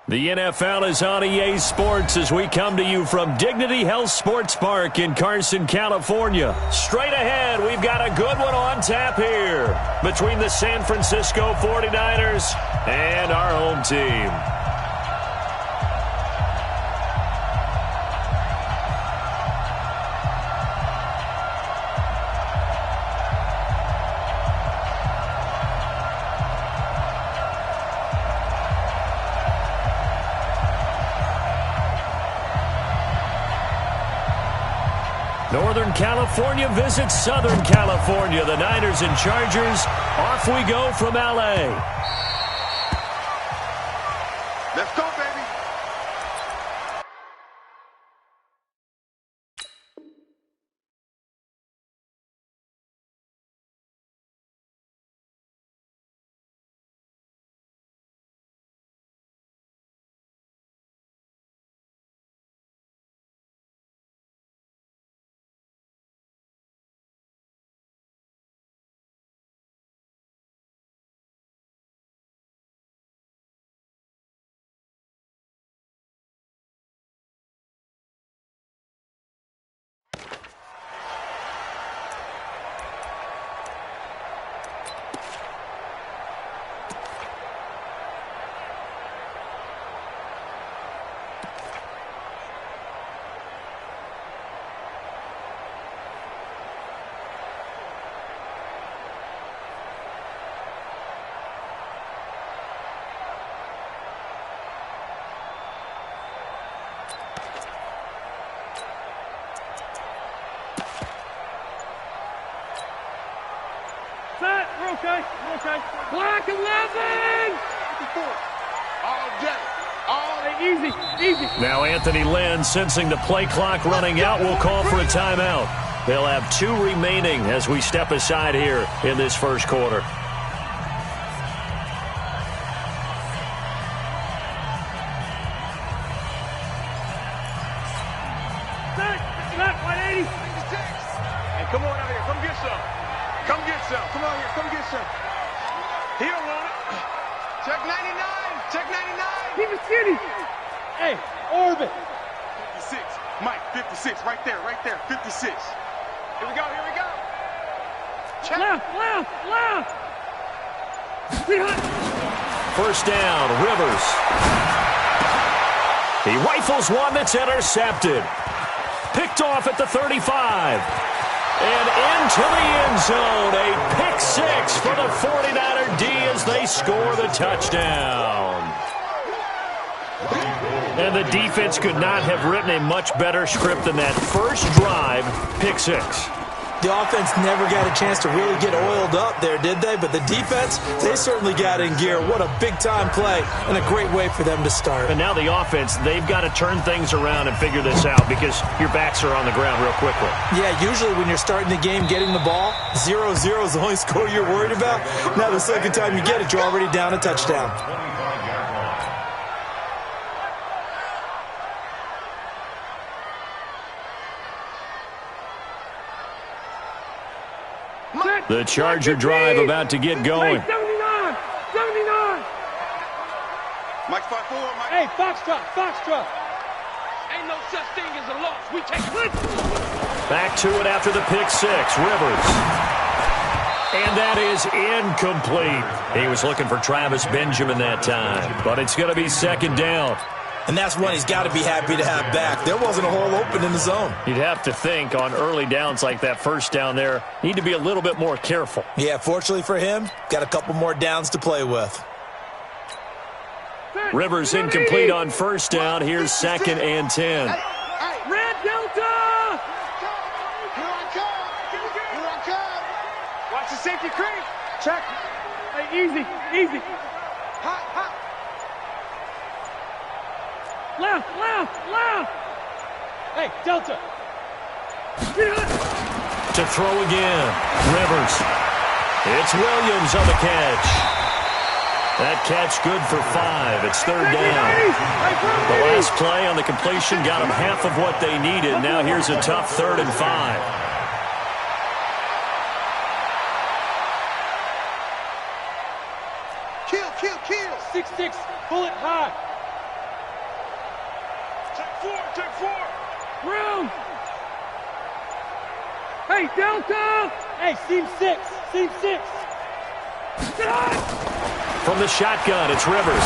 The NFL is on EA Sports as we come to you from Dignity Health Sports Park in Carson, California. Straight ahead, we've got a good one on tap here between the San Francisco 49ers and our home team. Northern California visits Southern California. The Niners and Chargers. Off we go from L.A. Let's go, baby. Okay. Black 11! All day. Easy. Now Anthony Lynn, sensing the play clock running out, will call for a timeout. They'll have 2 remaining as we step aside here in this first quarter. Set, 180. Hey, come on out here. Come get some. Come get some. Come on here. Come get some. He don't want it. Check 99. Check 99. Keep it skinny. Hey, orbit. 56. Mike, 56. Right there. 56. Here we go. Check. Left. First down, Rivers. He rifles one that's intercepted. Picked off at the 35. And into the end zone. A pick 6 for the 49er D as they score the touchdown. And the defense could not have written a much better script than that first drive, pick 6. The offense never got a chance to really get oiled up there, did they? But the defense, they certainly got in gear. What a big-time play and a great way for them to start. And now the offense, they've got to turn things around and figure this out because your backs are on the ground real quickly. Yeah, usually when you're starting the game getting the ball, 0-0 is the only score you're worried about. Now the second time you get it, you're already down a touchdown. The Charger drive about to get going. Hey, 79. Mike 5-4, Mike. Hey, Foxtrot. Ain't no such thing as a loss. We take it. Back to it after the pick 6. Rivers. And that is incomplete. He was looking for Travis Benjamin that time, but it's going to be second down. And that's one he's got to be happy to have back. There wasn't a hole open in the zone. You'd have to think on early downs like that first down there, need to be a little bit more careful. Yeah, fortunately for him, got a couple more downs to play with. Rivers incomplete on first down. Here's 2nd and 10. Red Delta! Here I come. Watch the safety creep. Check. Hey, easy. Hot. Left. Hey, Delta. To throw again. Rivers. It's Williams on the catch. That catch good for 5. It's 3rd down. The last play on the completion got them half of what they needed. Now here's a tough 3rd and 5. Kill. 6-6, bullet high. Take four. Room. Hey, Delta. Hey, seam six. Get on. From the shotgun, it's Rivers.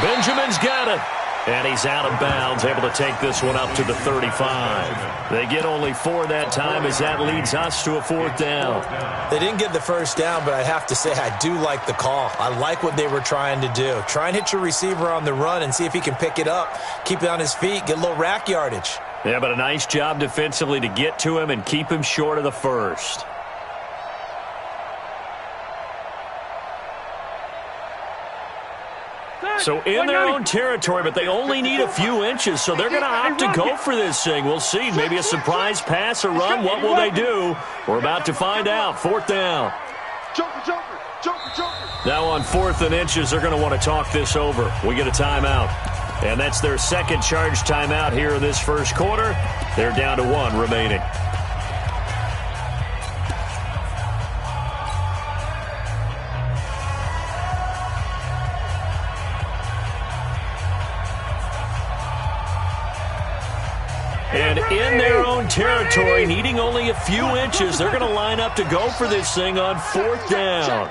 Benjamin's got it. And he's out of bounds, able to take this one up to the 35. They get only 4 that time as that leads us to a 4th down. They didn't get the first down, but I have to say I do like the call. I like what they were trying to do. Try and hit your receiver on the run and see if he can pick it up, keep it on his feet, get a little rack yardage. Yeah, but a nice job defensively to get to him and keep him short of the first. So in their own territory, but they only need a few inches, so they're going to opt to go for this thing. We'll see. Maybe a surprise pass or run. What will they do? We're about to find out. 4th down. Joker. Now on 4th and inches, they're going to want to talk this over. We get a timeout. And that's their second charge timeout here in this first quarter. They're down to 1 remaining. And in their own territory, needing only a few inches, they're going to line up to go for this thing on 4th down.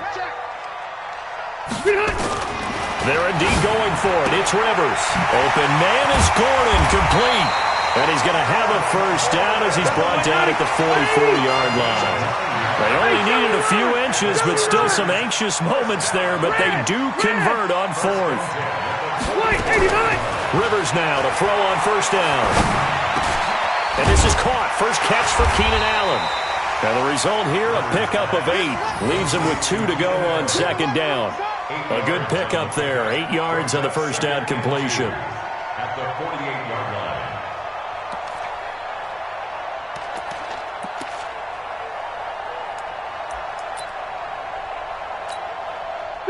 They're indeed going for it. It's Rivers. Open man is Gordon, complete. And he's going to have a first down as he's brought down at the 44-yard line. They only needed a few inches, but still some anxious moments there, but they do convert on 4th. Rivers now to throw on first down. And this is caught. First catch for Keenan Allen. And the result here, a pickup of 8. Leaves him with 2 to go on 2nd down. A good pickup there. 8 yards on the first down completion. At the 48-yard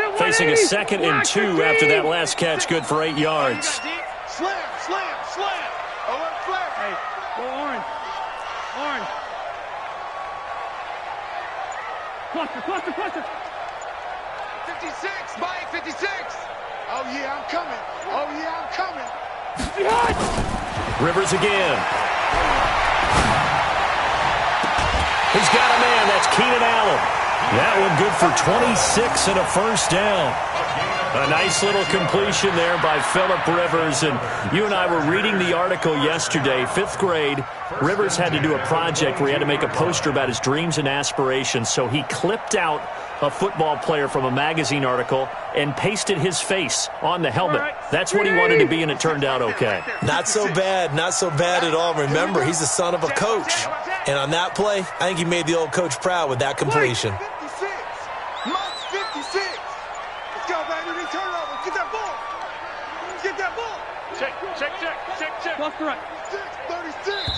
line. Facing a 2nd and 2 after that last catch. Good for 8 yards. Slam. Alert flag. Hey, go orange. Cluster. 56, Mike, 56. Oh, yeah, I'm coming. Rivers again. He's got a man. That's Keenan Allen. That one good for 26 and a first down. A nice little completion there by Phillip Rivers. And you and I were reading the article yesterday, 5th grade. Rivers had to do a project where he had to make a poster about his dreams and aspirations. So he clipped out a football player from a magazine article and pasted his face on the helmet. That's what he wanted to be, and it turned out okay. Not so bad at all. Remember, he's the son of a coach. And on that play, I think he made the old coach proud with that completion. 56. Mike's 56. Let's go, baby. We turn over. Get that ball. Check. That's correct. 36.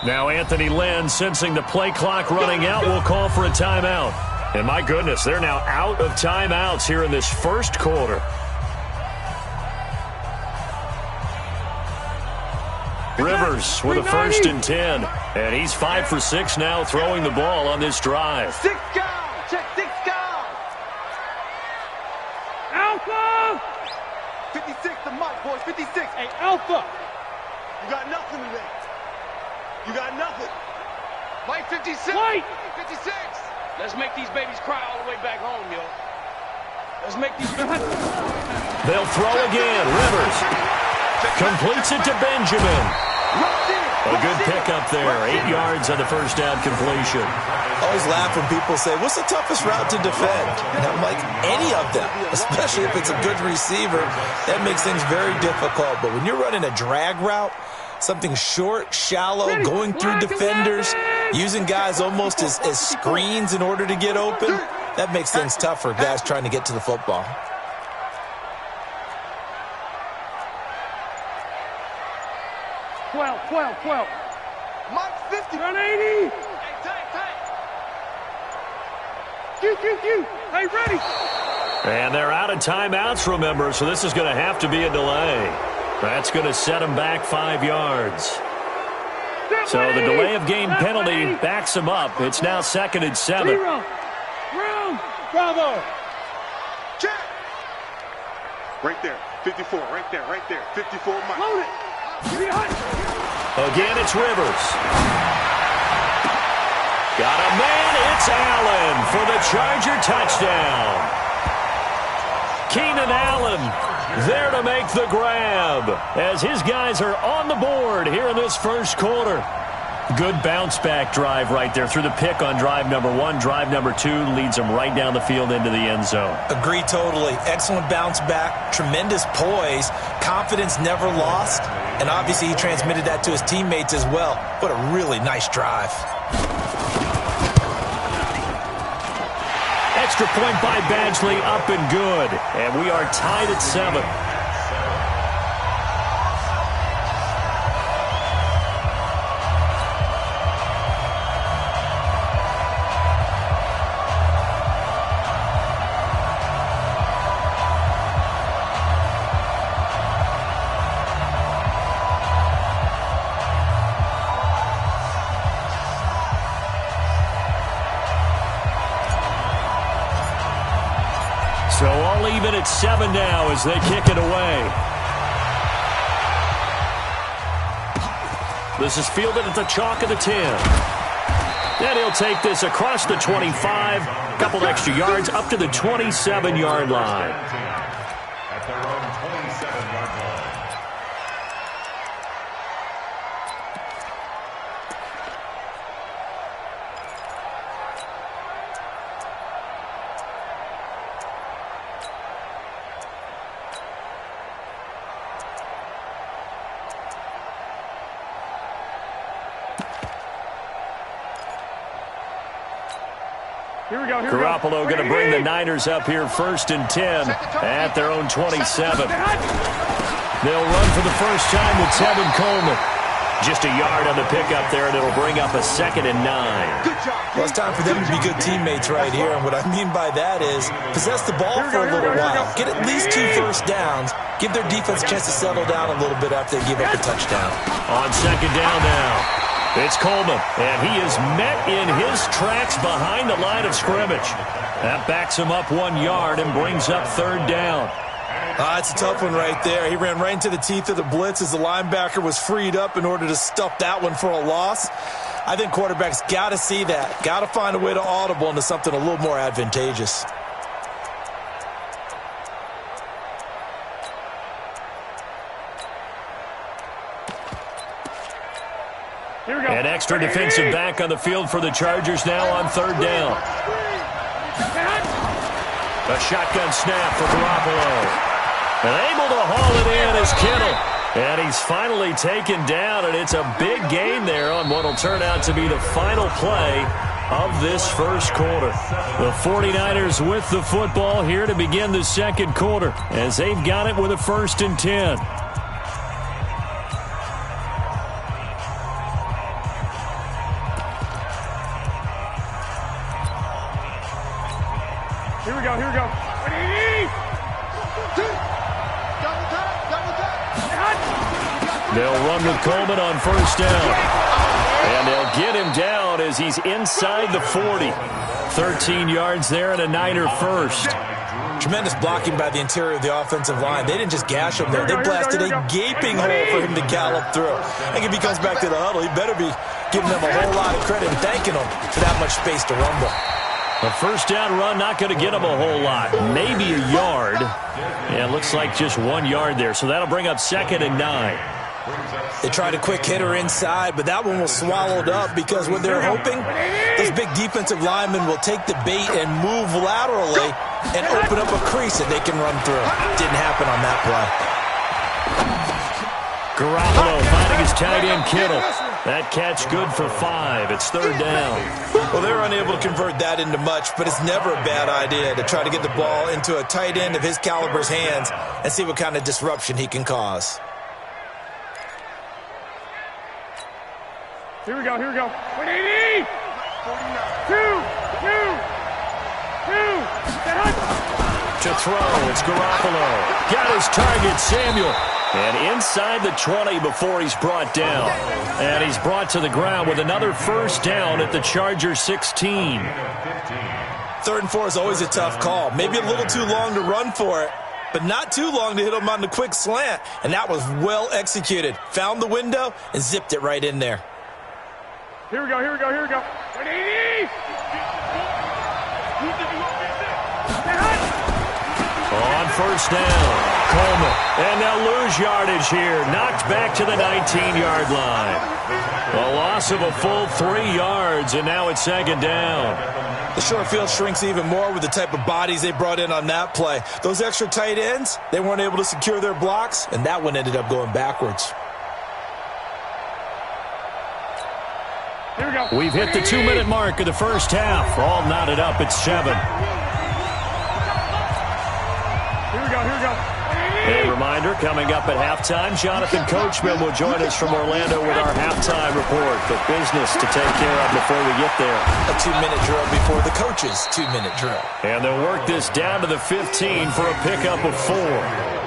Now Anthony Lynn, sensing the play clock running out, will call for a timeout. And my goodness, they're now out of timeouts here in this first quarter. Rivers with a 1st and 10. And he's 5 for 6 now throwing the ball on this drive. 6 go. Check 6 go. Alpha. 56 to Mike, boys. 56. Hey, Alpha. You got nothing today. You got nothing. Mike 56. Mike. 56. Let's make these babies cry all the way back home, yo. Let's make these... They'll throw again. Rivers completes it to Benjamin. A good pickup there. 8 yards on the first down completion. I always laugh when people say, what's the toughest route to defend? And I'm like, any of them, especially if it's a good receiver. That makes things very difficult. But when you're running a drag route, something short, shallow, going through defenders, using guys almost as screens in order to get open, that makes things tough for guys trying to get to the football. Twelve. Mike 50. Run 80. Q. Hey, ready. And they're out of timeouts, remember, so this is going to have to be a delay. That's going to set them back 5 yards. So the delay of game penalty backs them up. It's now 2nd and 7. Room. Bravo. Check. Right there. 54, right there, 54 Mike. Load it. Again, it's Rivers. Got a man, it's Allen for the Charger touchdown. Keenan Allen there to make the grab as his guys are on the board here in this first quarter. Good bounce-back drive right there through the pick on drive number 1. Drive number 2 leads them right down the field into the end zone. Agree totally. Excellent bounce back, tremendous poise, confidence never lost, and obviously he transmitted that to his teammates as well. What a really nice drive. Extra point by Badgley, up and good. And we are tied at 7. So all even at 7 now as they kick it away. This is fielded at the chalk of the 10. And he'll take this across the 25, a couple extra yards up to the 27-yard line. At their own 27-yard line. Here we go. Garoppolo going to bring the Niners up here 1st and 10 at their own 27. They'll run for the first time with Tevin Coleman. Just a yard on the pickup there, and it'll bring up a 2nd and 9. Well, it's time for them to be good teammates right here, and what I mean by that is possess the ball for a little while, get at least 2 first downs, give their defense a chance to settle down a little bit after they give up a touchdown. On 2nd down now. It's Coleman, and he is met in his tracks behind the line of scrimmage. That backs him up 1 yard and brings up 3rd down. It's a tough one right there. He ran right into the teeth of the blitz as the linebacker was freed up in order to stuff that one for a loss. I think quarterbacks got to see that, got to find a way to audible into something a little more advantageous. An extra defensive back on the field for the Chargers now on 3rd down. A shotgun snap for Garoppolo. And able to haul it in is Kittle. And he's finally taken down, and it's a big gain there on what will turn out to be the final play of this first quarter. The 49ers with the football here to begin the second quarter as they've got it with a 1st and 10. Here we go. They'll run with Coleman on 1st down. And they'll get him down as he's inside the 40. 13 yards there and a Niner first. Tremendous blocking by the interior of the offensive line. They didn't just gash him there. They blasted a gaping hole for him to gallop through. I think if he comes back to the huddle, he better be giving them a whole lot of credit and thanking them for that much space to rumble. A 1st down run, not going to get him a whole lot. Maybe a yard. Yeah, it looks like just 1 yard there. So that'll bring up 2nd and 9. They tried a quick hitter inside, but that one was swallowed up because what they're hoping, those big defensive linemen will take the bait and move laterally and open up a crease that they can run through. Didn't happen on that play. Garoppolo finding his tight end Kittle. That catch good for 5. It's 3rd down. Well, they're unable to convert that into much, but it's never a bad idea to try to get the ball into a tight end of his caliber's hands and see what kind of disruption he can cause. Here we go. 180. 2. To throw, it's Garoppolo. Got his target, Samuel. And inside the 20 before he's brought down. And he's brought to the ground with another 1st down at the Chargers 16. 3rd and 4 is always a tough call. Maybe a little too long to run for it. but not too long to hit him on the quick slant. And that was well executed. Found the window and zipped it right in there. Here we go, here we go, here we go. On first down, Coleman. And they'll lose yardage here. Knocked back to the 19-yard line. A loss of a full 3 yards, and now it's second down. The short field shrinks even more with the type of bodies they brought in on that play. Those extra tight ends, they weren't able to secure their blocks, and that one ended up going backwards. Here we go. We've hit the 2-minute mark of the first half. All knotted up at 7. Here we go, here we go. A reminder, coming up at halftime, Jonathan Coachman will join us from Orlando with our halftime report. But business to take care of before we get there. A 2-minute drill before the coach's 2-minute drill. And they'll work this down to the 15 for a pickup of 4.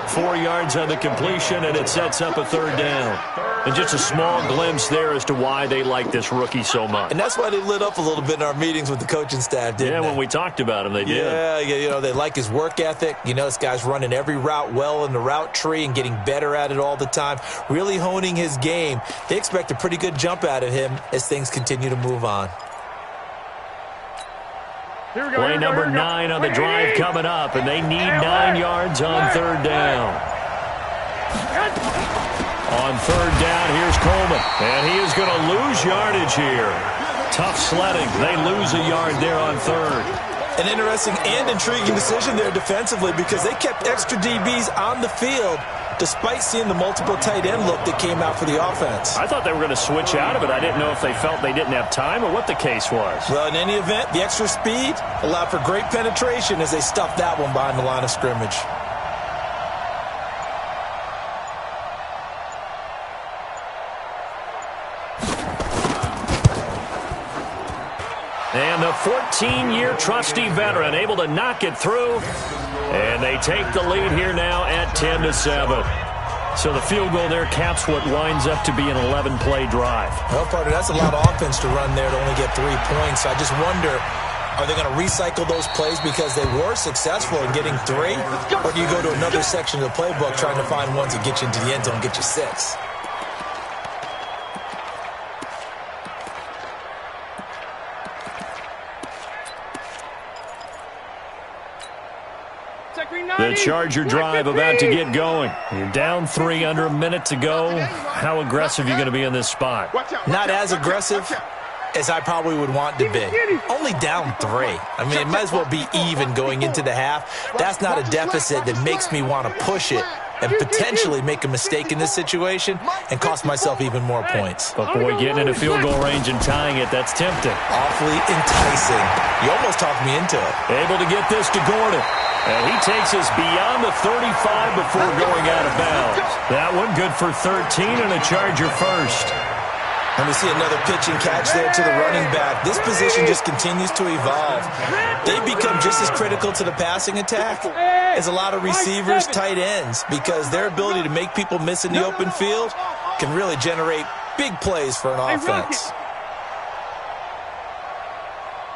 4 yards on the completion, and it sets up a third down. And just a small glimpse there as to why they like this rookie so much. And that's why they lit up a little bit in our meetings with the coaching staff, didn't they? Yeah, when we talked about him, they did. Yeah, you know, they like his work ethic. You know, this guy's running every route well in the route tree and getting better at it all the time, really honing his game. They expect a pretty good jump out of him as things continue to move on. Here we go, Play number 9 on the drive coming up, and they need 9 yards on third down. On third down, here's Coleman, and he is going to lose yardage here. Tough sledding. They lose a yard there on third. An interesting and intriguing decision there defensively because they kept extra DBs on the field despite seeing the multiple tight end look that came out for the offense. I thought they were going to switch out of it. I didn't know if they felt they didn't have time or what the case was. Well, in any event, the extra speed allowed for great penetration as they stuffed that one behind the line of scrimmage. And the 14-year trusty veteran able to knock it through. And they take the lead here now at 10-7. So the field goal there caps what winds up to be an 11-play drive. Well, partner, that's a lot of offense to run there to only get 3 points. I just wonder, are they going to recycle those plays because they were successful in getting 3? Or do you go to another section of the playbook trying to find ones that get you into the end zone and get you 6? The Charger drive about to get going. You're down 3 under a minute to go. How aggressive are you going to be in this spot? Not as aggressive as I probably would want to be. Only down 3. I mean, it might as well be even going into the half. That's not a deficit that makes me want to push it and potentially make a mistake in this situation and cost myself even more points. But, boy, getting into field goal range and tying it, that's tempting. Awfully enticing. You almost talked me into it. Able to get this to Gordon. And he takes us beyond the 35 before going out of bounds. That one good for 13 and a Charger first. And we see another pitch and catch there to the running back. This position just continues to evolve. They become just as critical to the passing attack as a lot of receivers, tight ends, because their ability to make people miss in the open field can really generate big plays for an offense.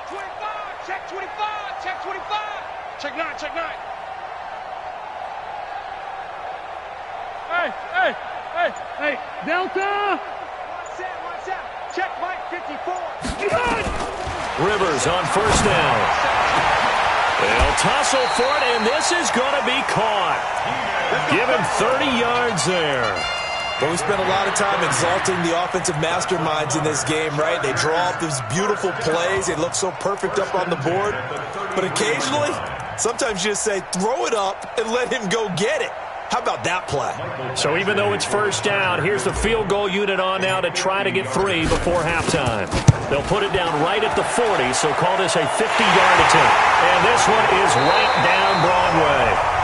25, check 25, check 25. Check 9, check 9. Hey, Delta. Watch out. Check Mike 54. Rivers on first down. They'll tussle for it, and this is going to be caught. Give him 30 yards there. But we spent a lot of time exalting the offensive masterminds in this game, right? They draw up these beautiful plays. They look so perfect up on the board. But occasionally, sometimes you just say, throw it up and let him go get it. How about that play? So even though it's first down, here's the field goal unit on now to try to get 3 before halftime. They'll put it down right at the 40, so call this a 50-yard attempt. And this one is right down Broadway.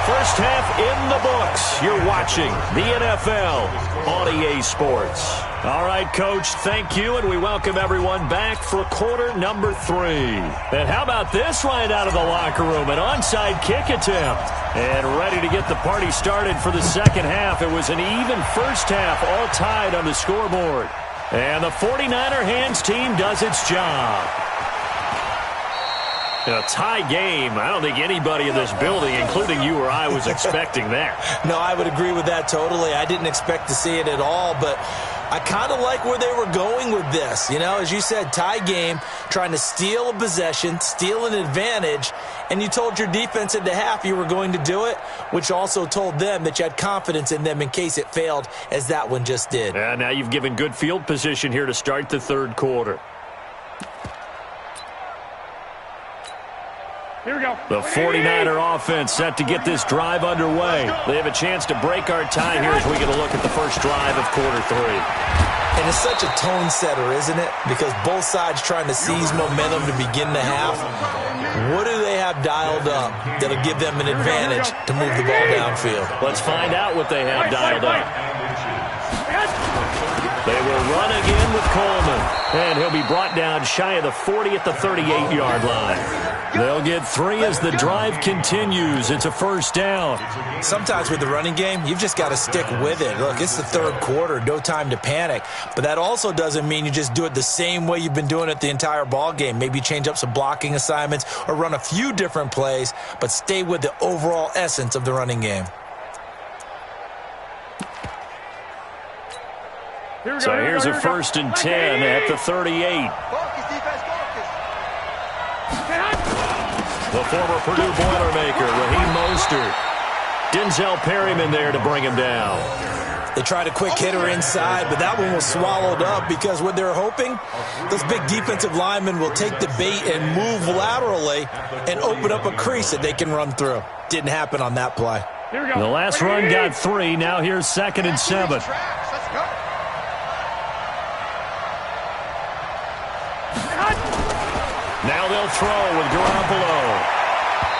First half in the books. You're watching the NFL on EA Sports. All right, Coach, thank you, and we welcome everyone back for quarter number 3. And how about this right out of the locker room? An onside kick attempt. And ready to get the party started for the second half. It was an even first half, all tied on the scoreboard. And the 49er hands team does its job. A tie game. I don't think anybody in this building, including you or I, was expecting that. No, I would agree with that totally. I didn't expect to see it at all, but I kind of like where they were going with this. You know, as you said, tie game, trying to steal a possession, steal an advantage, and you told your defense at the half you were going to do it, which also told them that you had confidence in them in case it failed, as that one just did. And now you've given good field position here to start the third quarter. Here we go. The 49er offense set to get this drive underway. They have a chance to break our tie here as we get a look at the first drive of quarter three. And it's such a tone setter, isn't it? Because both sides trying to seize momentum to begin the half. What do they have dialed up that'll give them an advantage to move the ball downfield? Let's find out what they have dialed up. They will run again with Coleman. And he'll be brought down shy of the 40 at the 38-yard line. They'll get 3 as the drive continues. It's a first down. Sometimes with the running game, you've just got to stick with it. Look, it's the third quarter, no time to panic. But that also doesn't mean you just do it the same way you've been doing it the entire ball game. Maybe change up some blocking assignments or run a few different plays, but stay with the overall essence of the running game. So here's a first and 10 at the 38. The former Purdue Boilermaker, Raheem Mostert. Denzel Perryman there to bring him down. They tried a quick hitter inside, but that one was swallowed up because what they're hoping, those big defensive linemen will take the bait and move laterally and open up a crease that they can run through. Didn't happen on that play. The last run got 3. Now here's 2nd and 7. Now they'll throw with Garoppolo.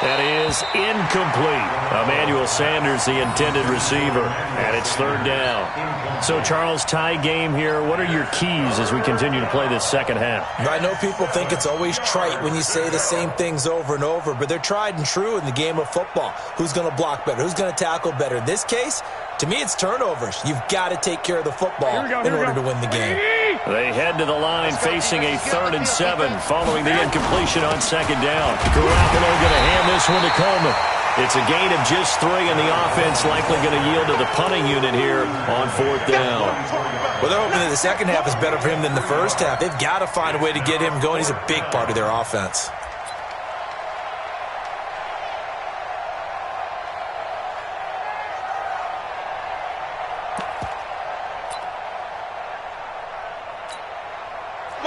That is incomplete. Emmanuel Sanders, the intended receiver, and it's third down. So, Charles, tie game here. What are your keys as we continue to play this second half? I know people think it's always trite when you say the same things over and over, but they're tried and true in the game of football. Who's going to block better? Who's going to tackle better? In this case, to me, it's turnovers. You've got to take care of the football in order to win the game. They head to the line facing a 3rd and 7 following the incompletion on 2nd down. Garoppolo going to hand this one to Coleman. It's a gain of just 3, and the offense likely going to yield to the punting unit here on 4th down. Well, they're hoping that the second half is better for him than the first half. They've got to find a way to get him going. He's a big part of their offense.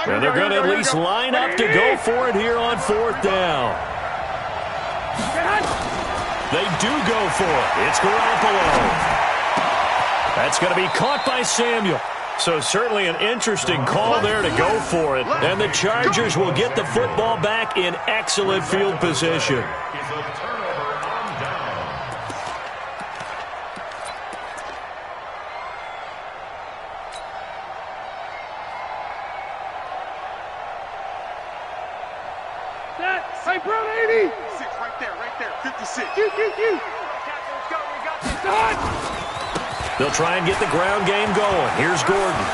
And they're going to at least line up to go for it here on 4th down. They do go for it. It's Garoppolo. That's going to be caught by Samuel. So certainly an interesting call there to go for it. And the Chargers will get the football back in excellent field position. Hey, Brown 80. 6 right there, 56. They'll try and get the ground game going. Here's Gordon.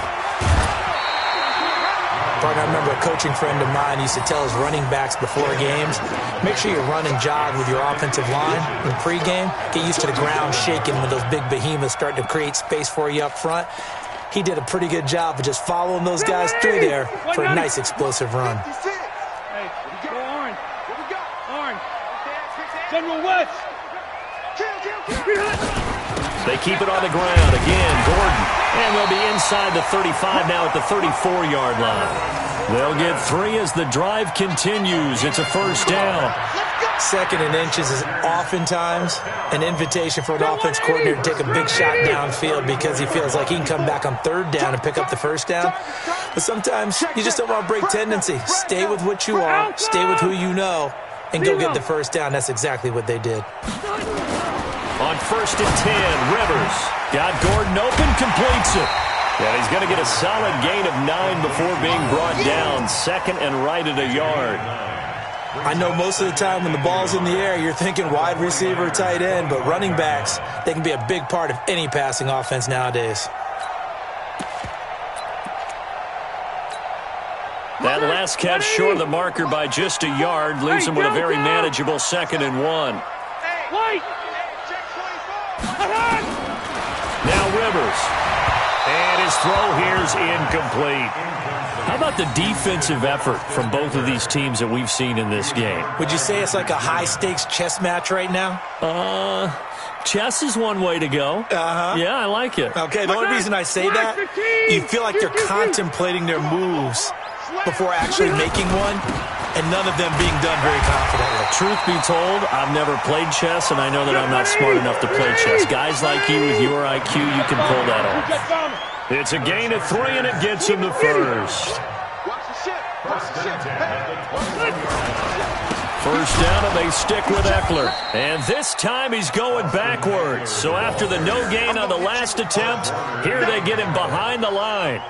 I remember a coaching friend of mine used to tell his running backs before games, make sure you run and jog with your offensive line in pregame. Get used to the ground shaking when those big behemoths start to create space for you up front. He did a pretty good job of just following those guys through there for a nice explosive run. General West. They keep it on the ground. Again, Gordon. And they'll be inside the 35 now at the 34-yard line. They'll get 3 as the drive continues. It's a first down. 2nd and inches is oftentimes an invitation for an offense coordinator to take a big shot downfield because he feels like he can come back on 3rd down and pick up the first down. But sometimes you just don't want to break tendency. Stay with what you are. Stay with who you know. And go get the first down. That's exactly what they did. On 1st and 10, Rivers got Gordon open, completes it. And he's going to get a solid gain of 9 before being brought down. 2nd and right at a yard. I know most of the time when the ball's in the air, you're thinking wide receiver, tight end, but running backs, they can be a big part of any passing offense nowadays. That last catch short of the marker by just a yard leaves him with a very manageable 2nd and 1. Now Rivers. And his throw here's incomplete. How about the defensive effort from both of these teams that we've seen in this game? Would you say it's like a high-stakes chess match right now? Chess is one way to go. Yeah, I like it. Okay, the only reason I say that, you feel like they're contemplating their moves before actually making one, and none of them being done very confidently. Truth be told, I've never played chess, and I know that I'm not smart enough to play chess. Guys like you with your IQ, you can pull that off. It's a gain of 3, and it gets him to first. First down, and they stick with Eckler. And this time he's going backwards. So after the no gain on the last attempt, here they get him behind the line.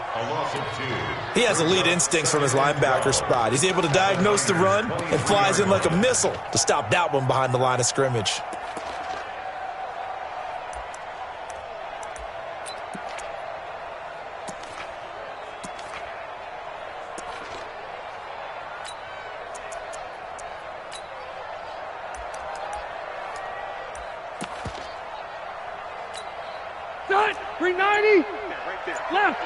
He has elite instincts from his linebacker spot. He's able to diagnose the run and flies in like a missile to stop that one behind the line of scrimmage. Cut! 390! Left!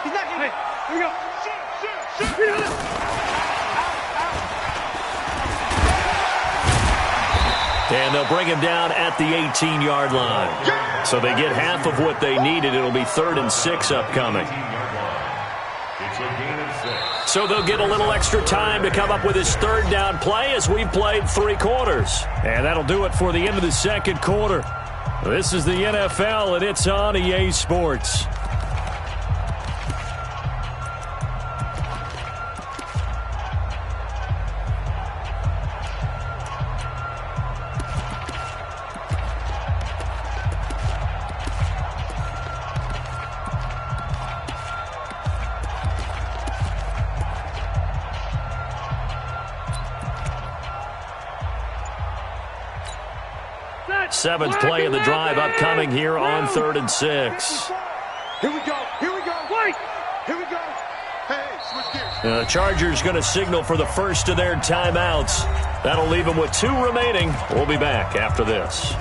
He's not getting Hey, here we go. Shoot! And they'll bring him down at the 18-yard line. So they get half of what they needed. It'll be 3rd and 6 upcoming. So they'll get a little extra time to come up with his 3rd down play as we've played 3 quarters. And that'll do it for the end of the 2nd quarter. This is the NFL, and it's on EA Sports. Seventh play of the drive upcoming here on 3rd and 6. Here we go. Wait. Here we go. Hey, switch gears. The Chargers going to signal for the first of their timeouts. That'll leave them with 2 remaining. We'll be back after this.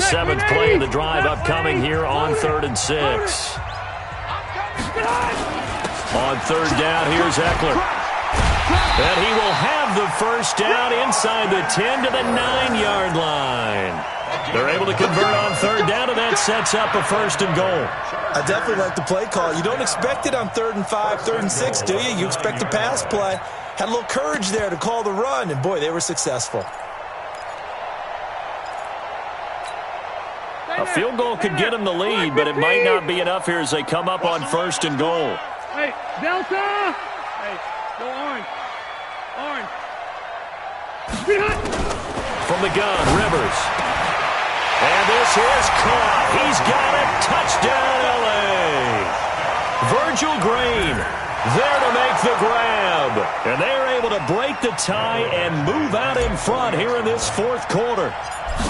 Seventh play of the drive upcoming here on 3rd and 6. On 3rd down, here's Eckler. And he will have the first down inside the 10 to the 9-yard line. They're able to convert on 3rd down, and that sets up a 1st and goal. I definitely like the play call. You don't expect it on 3rd and 5, 3rd and 6, do you? You expect a pass play. Had a little courage there to call the run, and boy, they were successful. A field goal could get them the lead, but it might not be enough here as they come up on 1st and goal. Hey, Delta! Hey, go orange. From the gun, Rivers. And this is caught. He's got it. Touchdown, L.A. Virgil Green there to make the grab. And they're able to break the tie and move out in front here in this 4th quarter.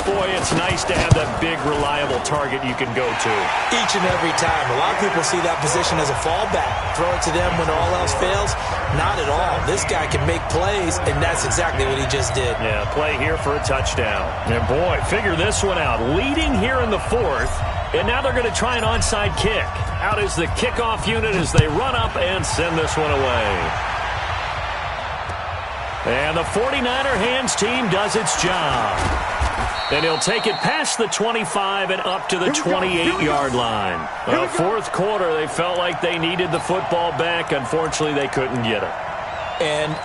Boy, it's nice to have that big, reliable target you can go to. Each and every time. A lot of people see that position as a fallback. Throw it to them when all else fails. Not at all. This guy can make plays, and that's exactly what he just did. Yeah, play here for a touchdown. And boy, figure this one out. Leading here in the 4th, and now they're going to try an onside kick. Out is the kickoff unit as they run up and send this one away. And the 49er hands team does its job. And he'll take it past the 25 and up to the 28-yard line. 4th quarter, they felt like they needed the football back. Unfortunately, they couldn't get it. And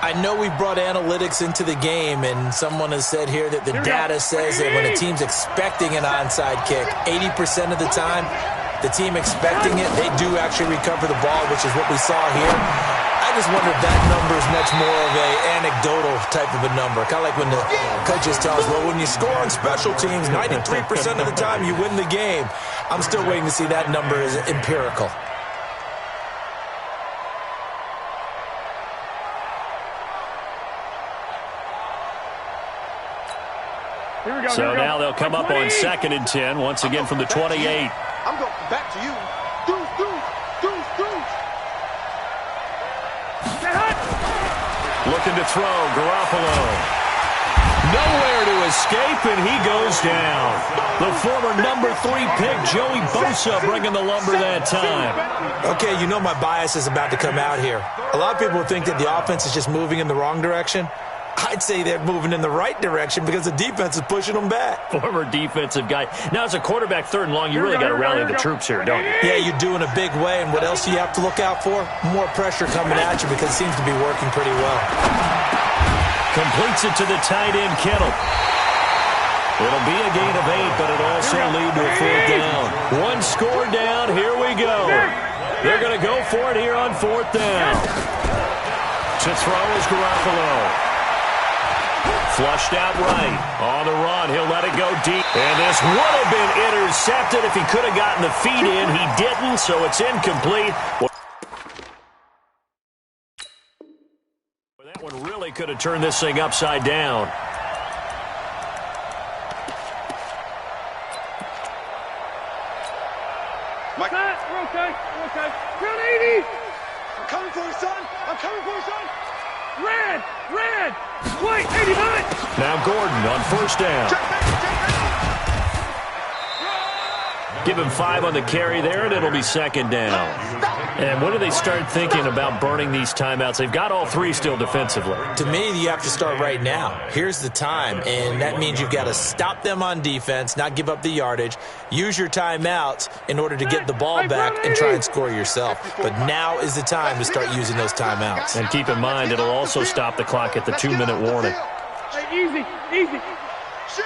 I know we brought analytics into the game, and someone has said here that the data says that when a team's expecting an onside kick, 80% of the time, the team expecting it, they do actually recover the ball, which is what we saw here. I just wonder if that number is much more of a anecdotal type of a number. Kind of like when the coaches tell us, well, when you score on special teams, 93% of the time you win the game. I'm still waiting to see that number as empirical. Here we So now they'll come up on 2nd and 10, once again from the 28. I'm going back to you. Looking to throw, Garoppolo. Nowhere to escape, and he goes down. The former number 3 pick, Joey Bosa, bringing the lumber that time. Okay, you know my bias is about to come out here. A lot of people think that the offense is just moving in the wrong direction. I'd say they're moving in the right direction because the defense is pushing them back. Former defensive guy. Now, as a quarterback, 3rd and long, you really got to rally the troops here, don't you? Yeah, you do in a big way, and what else do you have to look out for? More pressure coming at you because it seems to be working pretty well. Completes it to the tight end, Kittle. It'll be a gain of 8, but it'll also lead to a 4th down. 1 score down, here we go. They're going to go for it here on 4th down. To throw is Garoppolo. Flushed out right. On the run, he'll let it go deep. And this would have been intercepted if he could have gotten the feet in. He didn't, so it's incomplete. That one really could have turned this thing upside down. Mike. We're okay. We're okay. Round 80. I'm coming for you, son. I'm coming for you, son. Red. Red. White. 89. Now Gordon on 1st down. Check back. Give him 5 on the carry there, and it'll be 2nd down. And when do they start thinking about burning these timeouts? They've got all 3 still defensively. To me, you have to start right now. Here's the time, and that means you've got to stop them on defense, not give up the yardage, use your timeouts in order to get the ball back and try and score yourself. But now is the time to start using those timeouts. And keep in mind, it'll also stop the clock at the 2-minute warning. Hey, easy. Easy. Shit.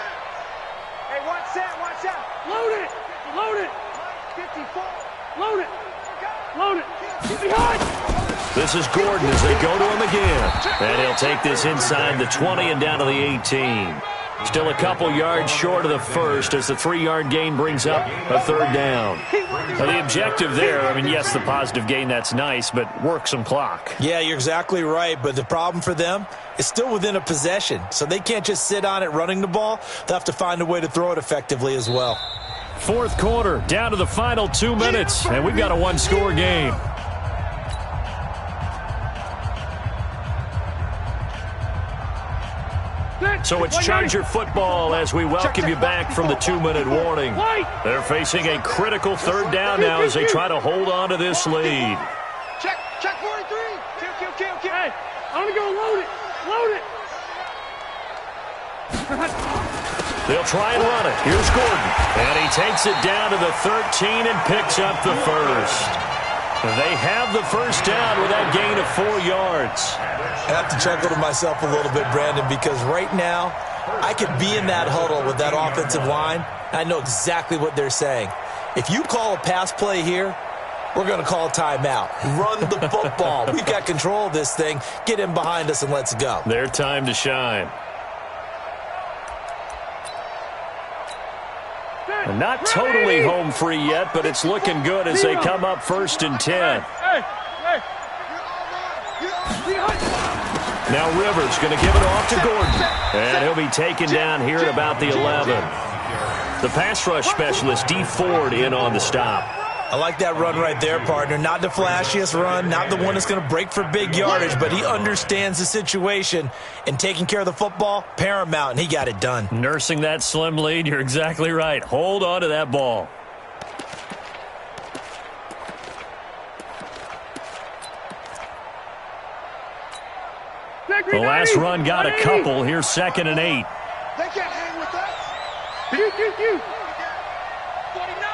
Hey, watch out. Load it. Load it. 54. Load it. Load it. Get behind. This is Gordon as they go to him again. And he'll take this inside the 20 and down to the 18. Still a couple yards short of the first as the 3-yard gain brings up a 3rd down. Now the objective there, I mean, yes, the positive gain, that's nice, but work some clock. Yeah, you're exactly right, but the problem for them is still within a possession, so they can't just sit on it running the ball. They'll have to find a way to throw it effectively as well. 4th quarter, down to the final 2 minutes, and we've got a 1-score game. So it's Charger football as we welcome you back from the 2-minute warning. They're facing a critical 3rd down now as they try to hold on to this lead. Check 43. Kill. Hey, I'm going to go load it. They'll try and run it. Here's Gordon. And he takes it down to the 13 and picks up the first. They have the 1st down with that gain of 4 yards. I have to chuckle to myself a little bit, Brandon, because right now I could be in that huddle with that offensive line. I know exactly what they're saying. If you call a pass play here, we're going to call a timeout. Run the football. We've got control of this thing. Get in behind us and let's go. Their time to shine. And not totally home free yet, but it's looking good as they come up 1st and 10. Now Rivers going to give it off to Gordon. And he'll be taken down here at about the 11. The pass rush specialist, D. Ford, in on the stop. I like that run right there, partner. Not the flashiest run, not the one that's going to break for big yardage, but he understands the situation, and taking care of the football, paramount, and he got it done. Nursing that slim lead, you're exactly right. Hold on to that ball. The last run got a couple. Here's 2nd and 8. They can't hang with us. 49.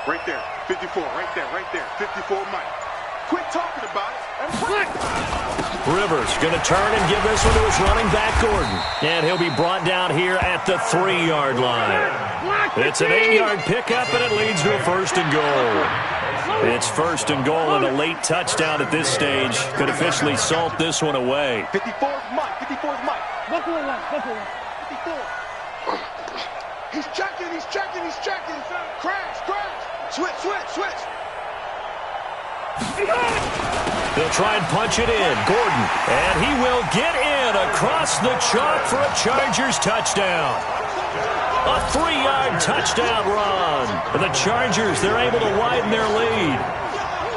Right there, 54, right there, 54 Mike. Quit talking about it and play. Rivers going to turn and give this one to his running back, Gordon. And he'll be brought down here at the 3-yard line. It's an 8-yard pickup, and it leads to a 1st and goal. It's 1st and goal, and a late touchdown at this stage could officially salt this one away. 54's Mike, 54's Mike. Buckle it up. 54. He's checking. Crash. Switch. They'll try and punch it in. Gordon. And he will get in across the chalk for a Chargers touchdown. A 3-yard touchdown run. And the Chargers, they're able to widen their lead.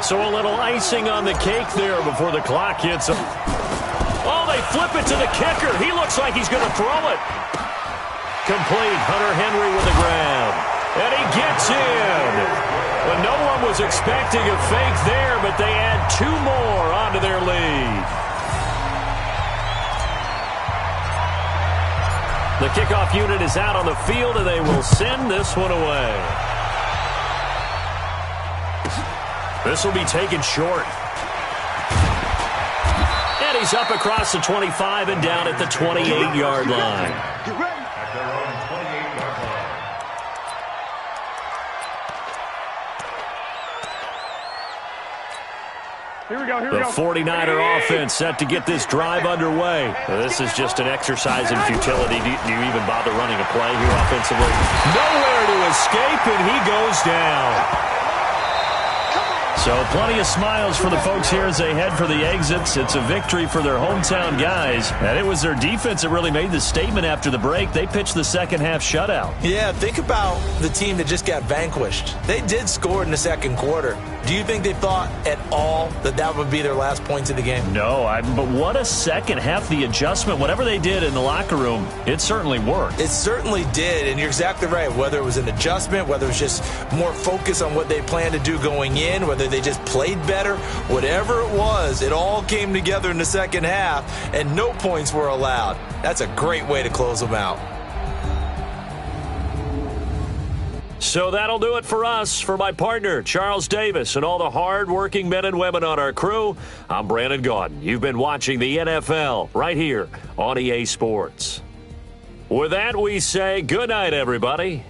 So a little icing on the cake there before the clock hits him. Oh, they flip it to the kicker. He looks like he's going to throw it. Complete. Hunter Henry with the grab. And he gets in. Well, no one was expecting a fake there, but they add 2 more onto their lead. The kickoff unit is out on the field, and they will send this one away. This will be taken short. And he's up across the 25 and down at the 28-yard line. At their own 28-yard line. Here we go, here The we go. 49er offense set to get this drive underway. This is just an exercise in futility. Do you even bother running a play here offensively? Nowhere to escape, and he goes down. So plenty of smiles for the folks here as they head for the exits. It's a victory for their hometown guys. And it was their defense that really made the statement after the break. They pitched the second half shutout. Yeah, think about the team that just got vanquished. They did score in the second quarter. Do you think they thought at all that that would be their last points of the game? No, but what a second half. The adjustment, whatever they did in the locker room, it certainly worked. It certainly did, and you're exactly right. Whether it was an adjustment, whether it was just more focus on what they planned to do going in, whether they just played better, whatever it was, it all came together in the second half, and no points were allowed. That's a great way to close them out. So that'll do it for us. For my partner, Charles Davis, and all the hard-working men and women on our crew, I'm Brandon Gaudin. You've been watching the NFL right here on EA Sports. With that, we say good night, everybody.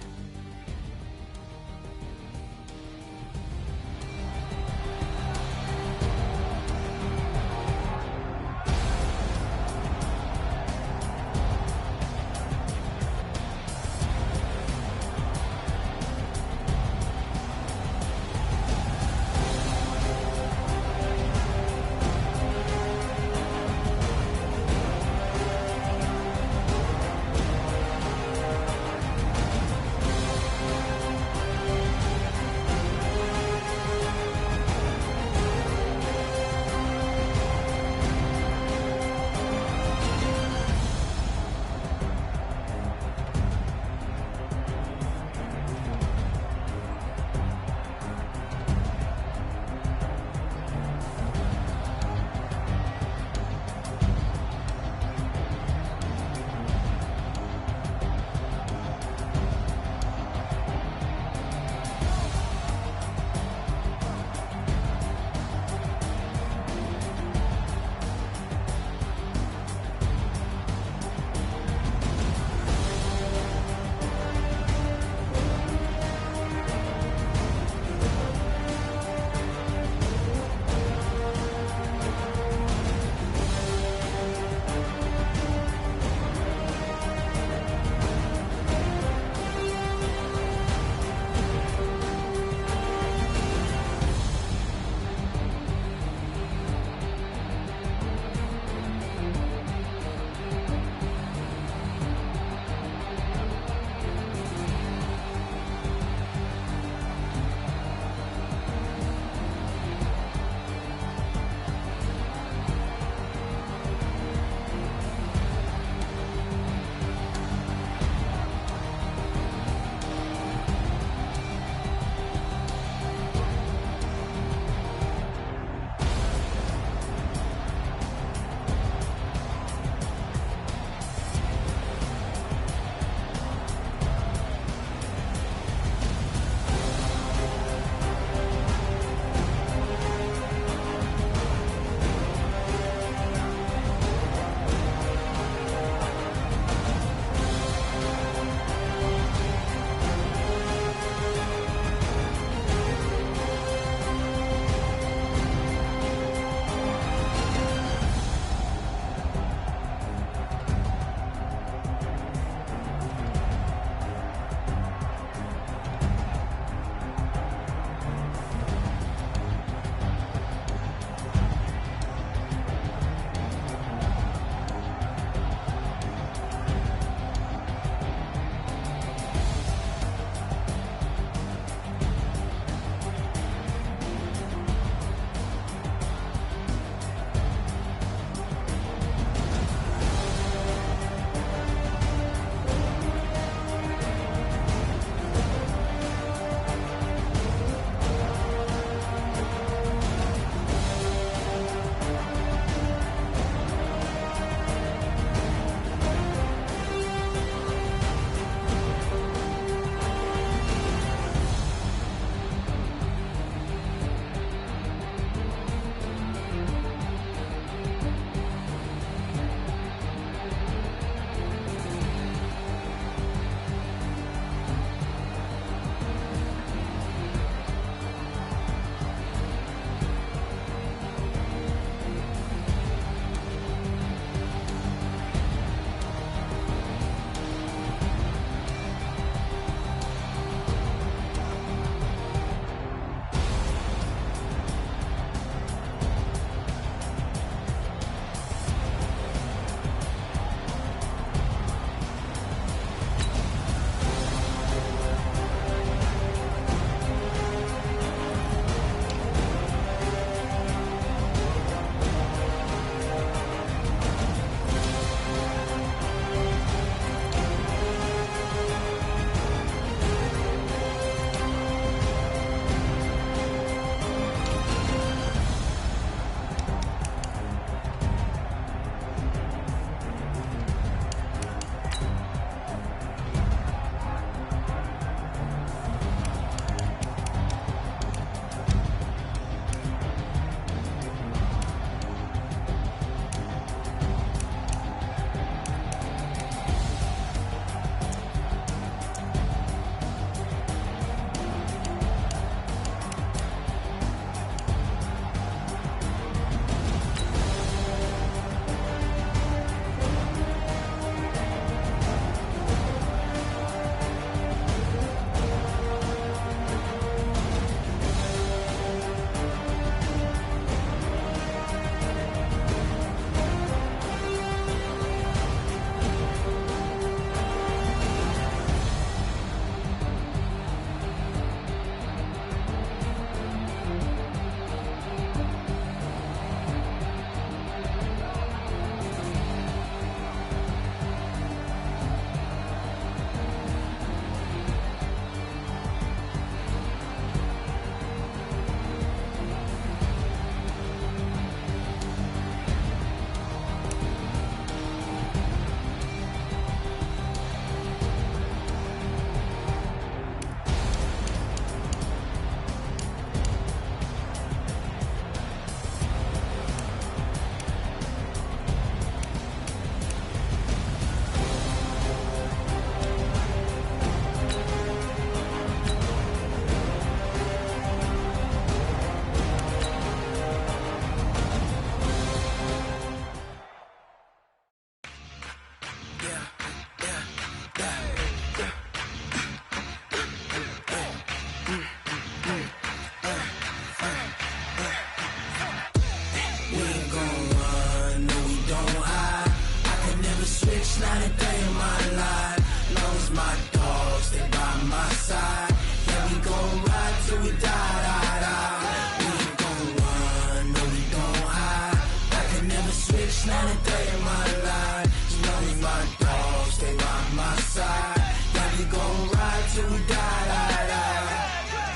side. Yeah, we gon' ride till we die.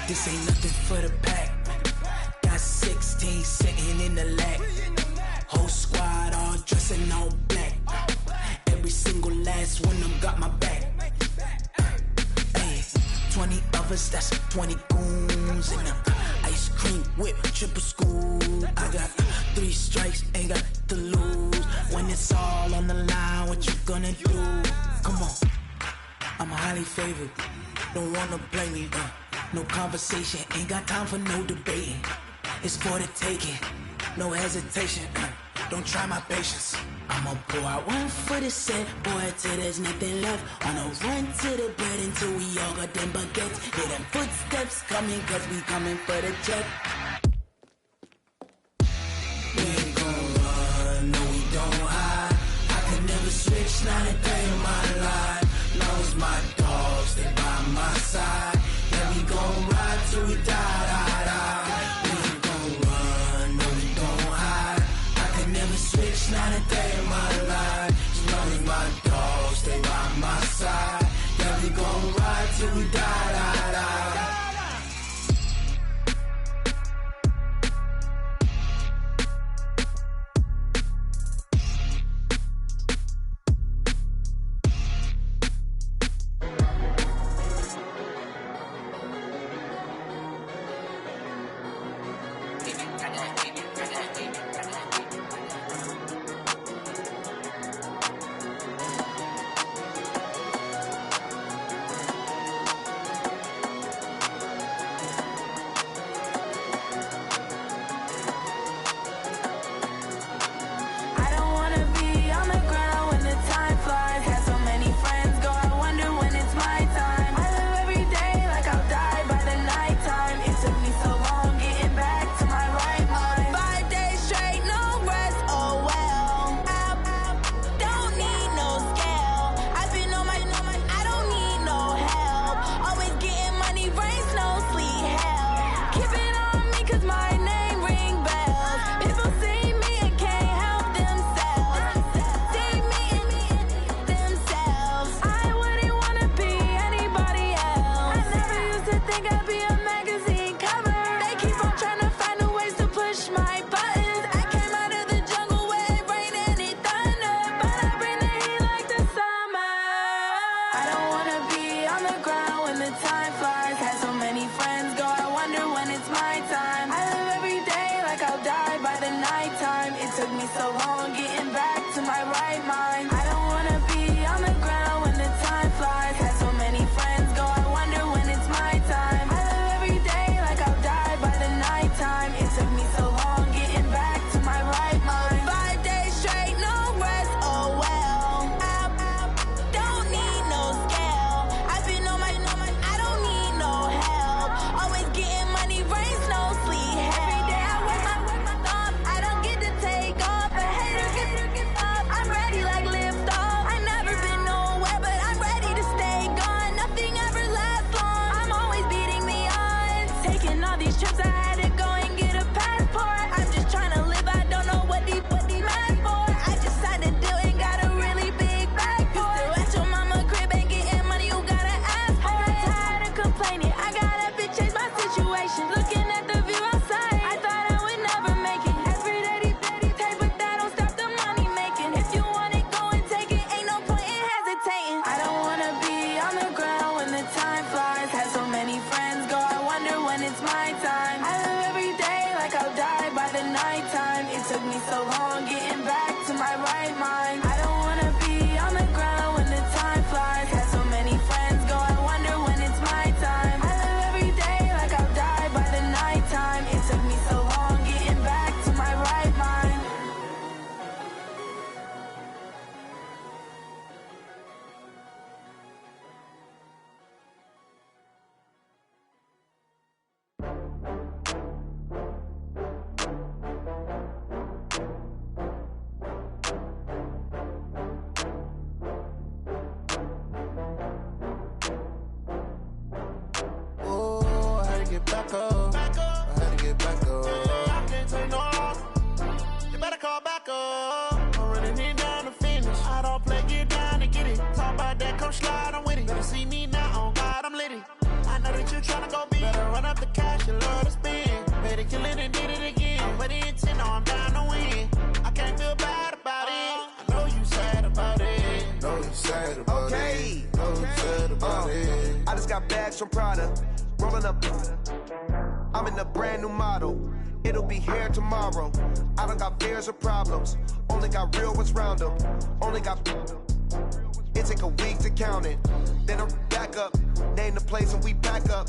This ain't nothing for the pack. Got 16 sitting in the lap. Whole squad all dressing all black. Every single last one of them got my back. 20 of us, that's 20 goons in the ice cream whip, triple scoop. I got 3 strikes, ain't got to lose. When it's all on the line, what you gonna do? Come on, I'm highly favored. Don't wanna blame me. No conversation, ain't got time for no debating. It's for the taking, no hesitation. Don't try my patience. I'ma pour out one for the set, boy, till there's nothing left. On a run to the bread until we all got them baguettes. Hear them footsteps coming, cause we coming for the check. We ain't gon' run, no we don't hide. I can never switch, not a day in my life. Long as my dogs stay by my side. Yeah, we gon' ride till we die. We ain't gon' run, no we don't hide. I can never switch, not a day in my life. As long as my dogs stay by my side. Yeah, we gon' ride till we die. Slide tryna go be. Better run up the cash, you love to spend. Better kill it and did it again. But the intent, no, I'm down to win. I can't feel bad about it. I know you sad about it. Know you sad about it. Know you sad about it. I just got bags from Prada. Rolling up. I'm in a brand new model. It'll be here tomorrow. I don't got fears or problems. Only got real ones round them. Only got. It take a week to count it. Then I'm back up. Name the place and we back up.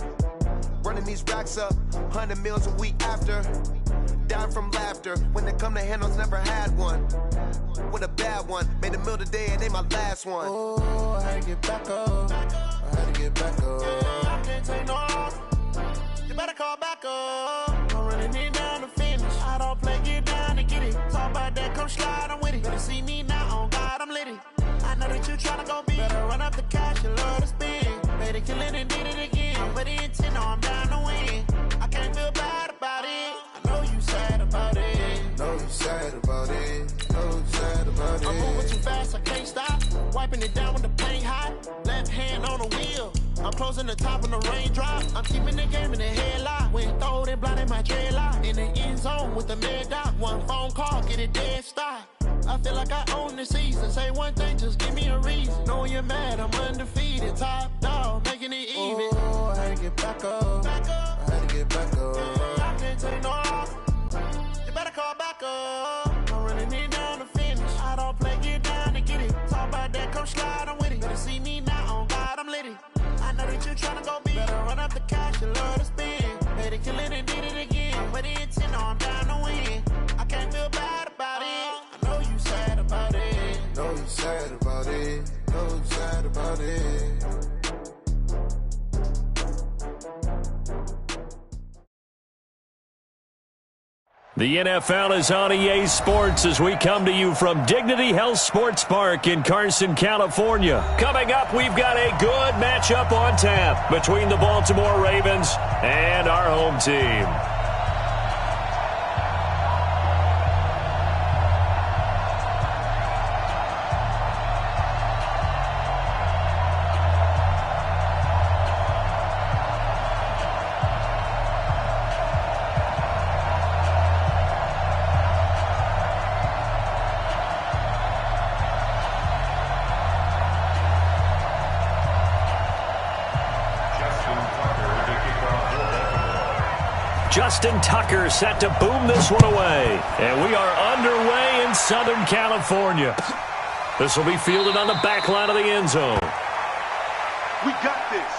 Running these racks up. 100 meals a week after. Down from laughter. When they come to handles, never had one. With a bad one. Made a meal today and they my last one. Oh, I had to get back up. I had to get back up. I can't take no loss. You better call back up. I'm running it down to finish. I don't play, get down to get it. Talk about that, come slide, I'm with it. Better see me now, on God, I'm litty. I know that you tryna go be. Better run up the cash, you love to spend. Better kill it and did it again. But the intent, no, I'm down to win. I can't feel bad about it. I know you sad about it. Know you sad about it. Know you sad about it. I'm moving too fast, I can't stop. Wiping it down when the paint hot. Left hand on the wheel. I'm closing the top when the raindrop. I'm keeping the game in the headlock. When throwed and blinded my dreadlock. In the end zone with the mad dot. One phone call, get it dead stop. I feel like I own the season. Say one thing, just give me a reason. Knowing you're mad, I'm undefeated. Top dog, making it even. Oh, I had to get back up. I had to get back up. I can't take no loss. You better call back up. I'm running it down to finish. I don't play, get down to get it. Talk about that, come slide, I'm with it. Better see me now, on God, I'm litty. I know that you tryna go be. Better run up the cash, you love to spend. Better kill it and did it again. But the intent, no, I'm down to win. I can't feel bad about it. I know you sad about it. Know you sad about it. Know you sad about it. The NFL is on EA Sports as we come to you from Dignity Health Sports Park in Carson, California. Coming up, we've got a good matchup on tap between the Baltimore Ravens and our home team. Justin Tucker set to boom this one away. And we are underway in Southern California. This will be fielded on the back line of the end zone. We got this.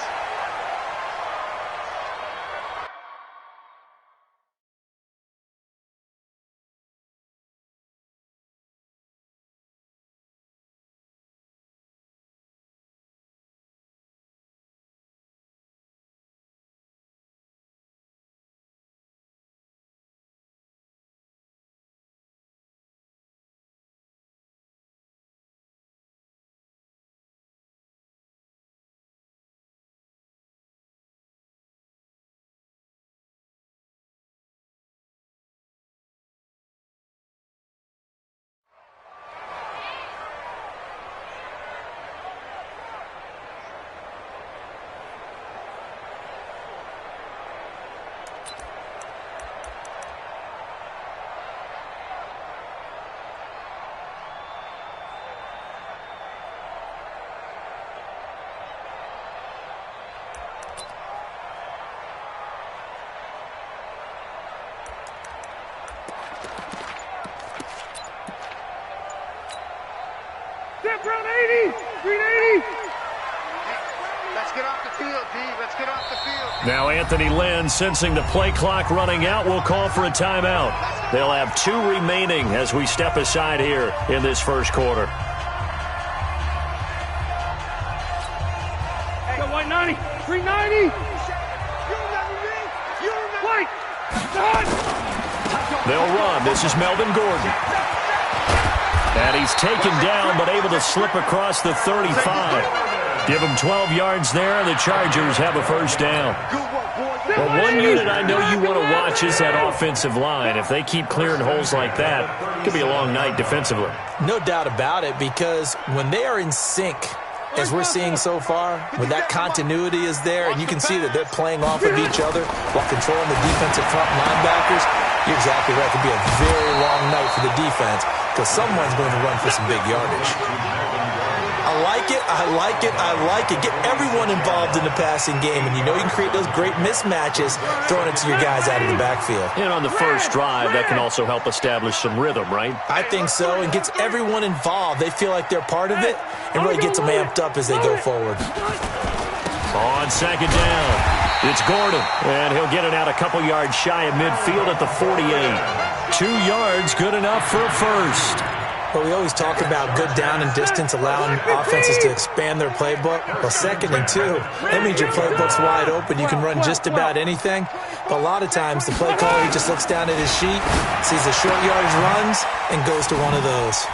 Brown 80! Green 80! Let's get off the field, D. Let's get off the field. Now Anthony Lynn, sensing the play clock running out, will call for a timeout. They'll have 2 remaining as we step aside here in this first quarter. Hey, go white 90! Green 90! You remember me? You remember White! They'll run. This is Melvin Gordon. And he's taken down, but able to slip across the 35. Give him 12 yards there, and the Chargers have a first down. Well, one unit I know you want to watch is that offensive line. If they keep clearing holes like that, it could be a long night defensively. No doubt about it, because when they are in sync, as we're seeing so far, when that continuity is there and you can see that they're playing off of each other while controlling the defensive front linebackers, you're exactly right. It could be a very long night for the defense because someone's going to run for some big yardage. I like it, I like it, I like it. Get everyone involved in the passing game, and you know you can create those great mismatches throwing it to your guys out of the backfield. And on the first drive, that can also help establish some rhythm, right? I think so, and gets everyone involved. They feel like they're part of it, and really gets them amped up as they go forward. On second down, it's Gordon, and he'll get it out a couple yards shy of midfield at the 48. 2 yards, good enough for a first. But we always talk about good down and distance, allowing offenses to expand their playbook. Well, 2nd and 2, that means your playbook's wide open. You can run just about anything. But a lot of times, the play caller, he just looks down at his sheet, sees the short yardage runs, and goes to one of those.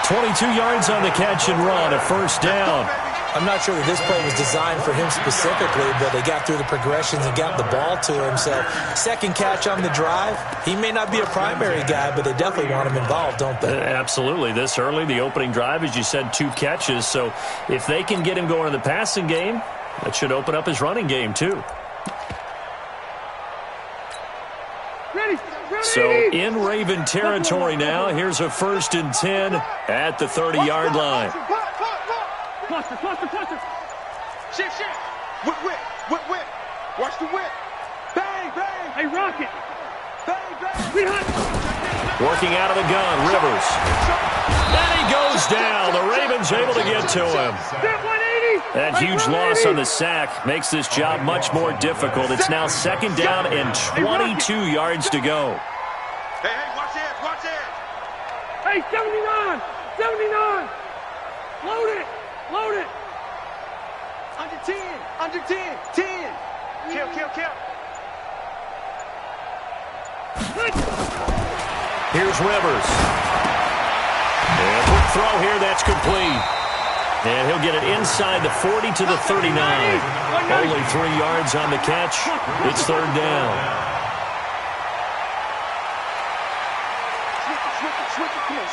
22 yards on the catch and run, a first down. I'm not sure that this play was designed for him specifically, but they got through the progressions and got the ball to him. So, second catch on the drive. He may not be a primary guy, but they definitely want him involved, don't they? Absolutely. This early, the opening drive, as you said, 2 catches. So, if they can get him going in the passing game, that should open up his running game, too. So, in Raven territory now, here's a 1st and 10 at the 30-yard line. Cluster. Shift. Whip. Watch the whip. Bang. Hey, Rocket. Bang. Working out of the gun, Rivers. And he goes down. The Ravens able to get to him. That huge loss on the sack makes this job much more difficult. It's now 2nd down and 22 yards to go. Hey, watch it. Hey, 79. Load it. Under 10. 10. Kill. Here's Rivers. And quick throw here, that's complete. And he'll get it inside the 40 to the 39. Only 3 yards on the catch. It's 3rd down.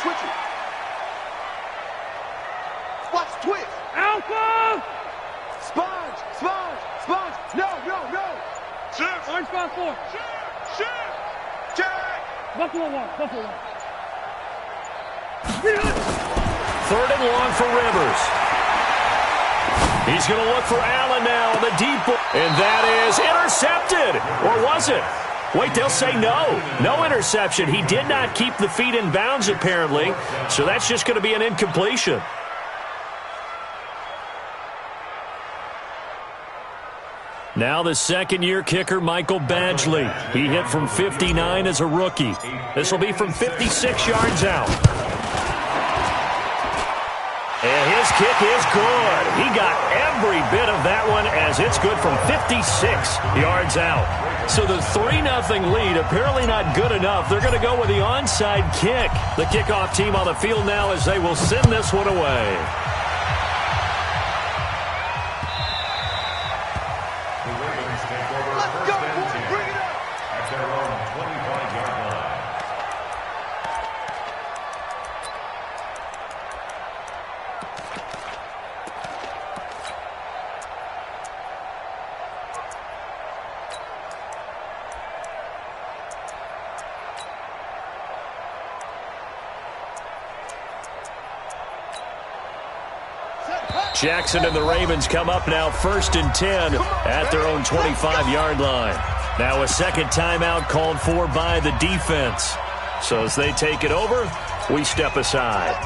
Switch it. Watch twist. Alpha! Sponge. No. Shift. Orange 5-4. Shift. Jack. Buffalo 1. 3rd and long for Rivers. He's going to look for Allen now on the deep ball. And that is intercepted. Or was it? Wait, they'll say no. No interception. He did not keep the feet in bounds, apparently. So that's just going to be an incompletion. Now the 2nd-year kicker, Michael Badgley. He hit from 59 as a rookie. This will be from 56 yards out. And his kick is good. He got every bit of that one as it's good from 56 yards out. So the 3-0 lead, apparently not good enough. They're going to go with the onside kick. The kickoff team on the field now as they will send this one away. Jackson and the Ravens come up now 1st and 10 at their own 25-yard line. Now a 2nd timeout called for by the defense. So as they take it over, we step aside.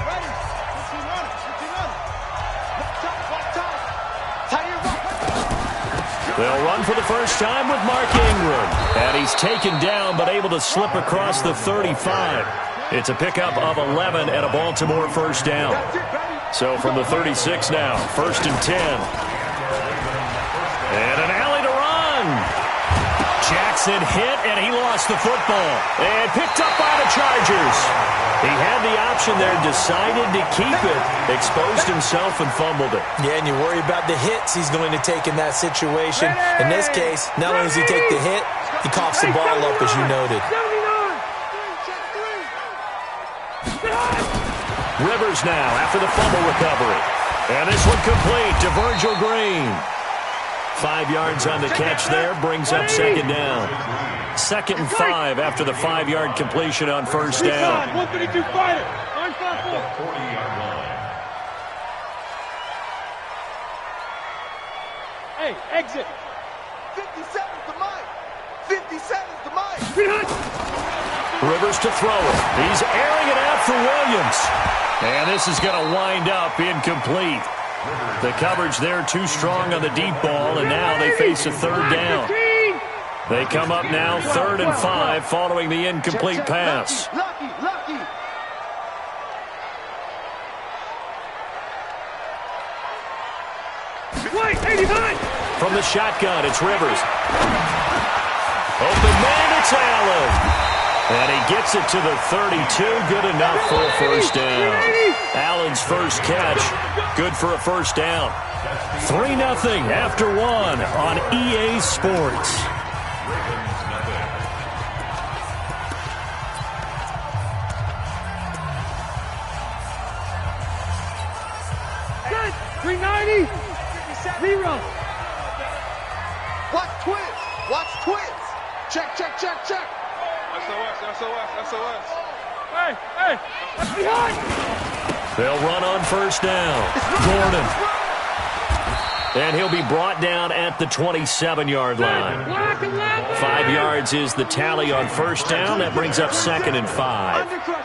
They'll run for the first time with Mark Ingram. And he's taken down but able to slip across the 35. It's a pickup of 11 and a Baltimore 1st down. So from the 36 now, 1st and 10. And an alley to run. Jackson hit, and he lost the football. And picked up by the Chargers. He had the option there, decided to keep it, exposed himself and fumbled it. Yeah, and you worry about the hits he's going to take in that situation. In this case, not only does he take the hit, he coughs the ball up, as you noted. Rivers now after the fumble recovery. And this one complete to Virgil Green. 5 yards on the catch there, brings up second down. 2nd and 5 after the 5-yard completion on first down. 132 fighter. 954. 40-yard line. Hey, exit. 57's the mic. 57's the mic. Rivers to throw it. He's airing it out for Williams. And this is going to wind up incomplete. The coverage there too strong on the deep ball, and now they face a 3rd down. They come up now 3rd and 5 following the incomplete pass. Lucky. Wait, 89. From the shotgun, it's Rivers. Open man, it's Allen. And he gets it to the 32. Good enough for a first down. Allen's first catch. Good for a first down. 3-0 after 1 on EA Sports. Good. 390. Zero. Watch twins. Check. SOS. Hey, that's behind. They'll run on first down. Gordon. And he'll be brought down at the 27-yard line. 5 yards is the tally on first down. That brings up 2nd and 5. Undercut.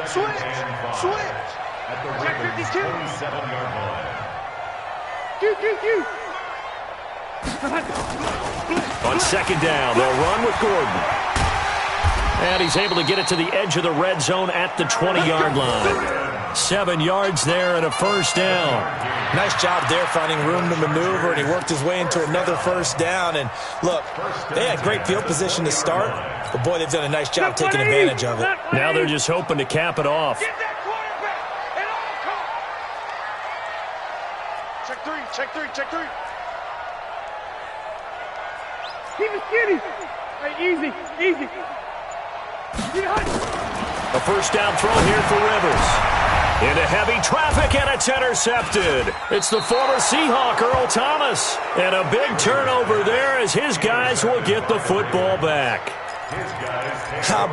Switch. At the Ravens' 27-yard line. On second down, they'll run with Gordon. And he's able to get it to the edge of the red zone at the 20-yard line. 7 yards there and a first down. Nice job there finding room to maneuver, and he worked his way into another first down. And look, they had great field position to start, but boy, they've done a nice job taking advantage of it. Now they're just hoping to cap it off. Get that quarterback at all costs. Check three. Keep it skinny. Hey, easy. A first down throw here for Rivers. Into heavy traffic, and it's intercepted. It's the former Seahawk, Earl Thomas. And a big turnover there as his guys will get the football back.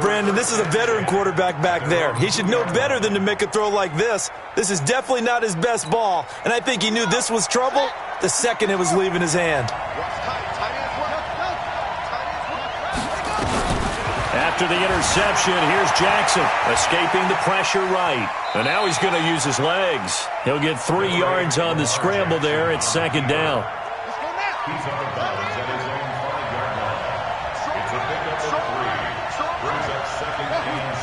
Brandon, this is a veteran quarterback back there. He should know better than to make a throw like this. This is definitely not his best ball, and I think he knew this was trouble the second it was leaving his hand. After the interception, here's Jackson, escaping the pressure right. And now he's going to use his legs. He'll get 3 yards on the scramble there at second down. He's out of bounds at his own 5-yard line. It's a pickup of 3. Brings up 2nd and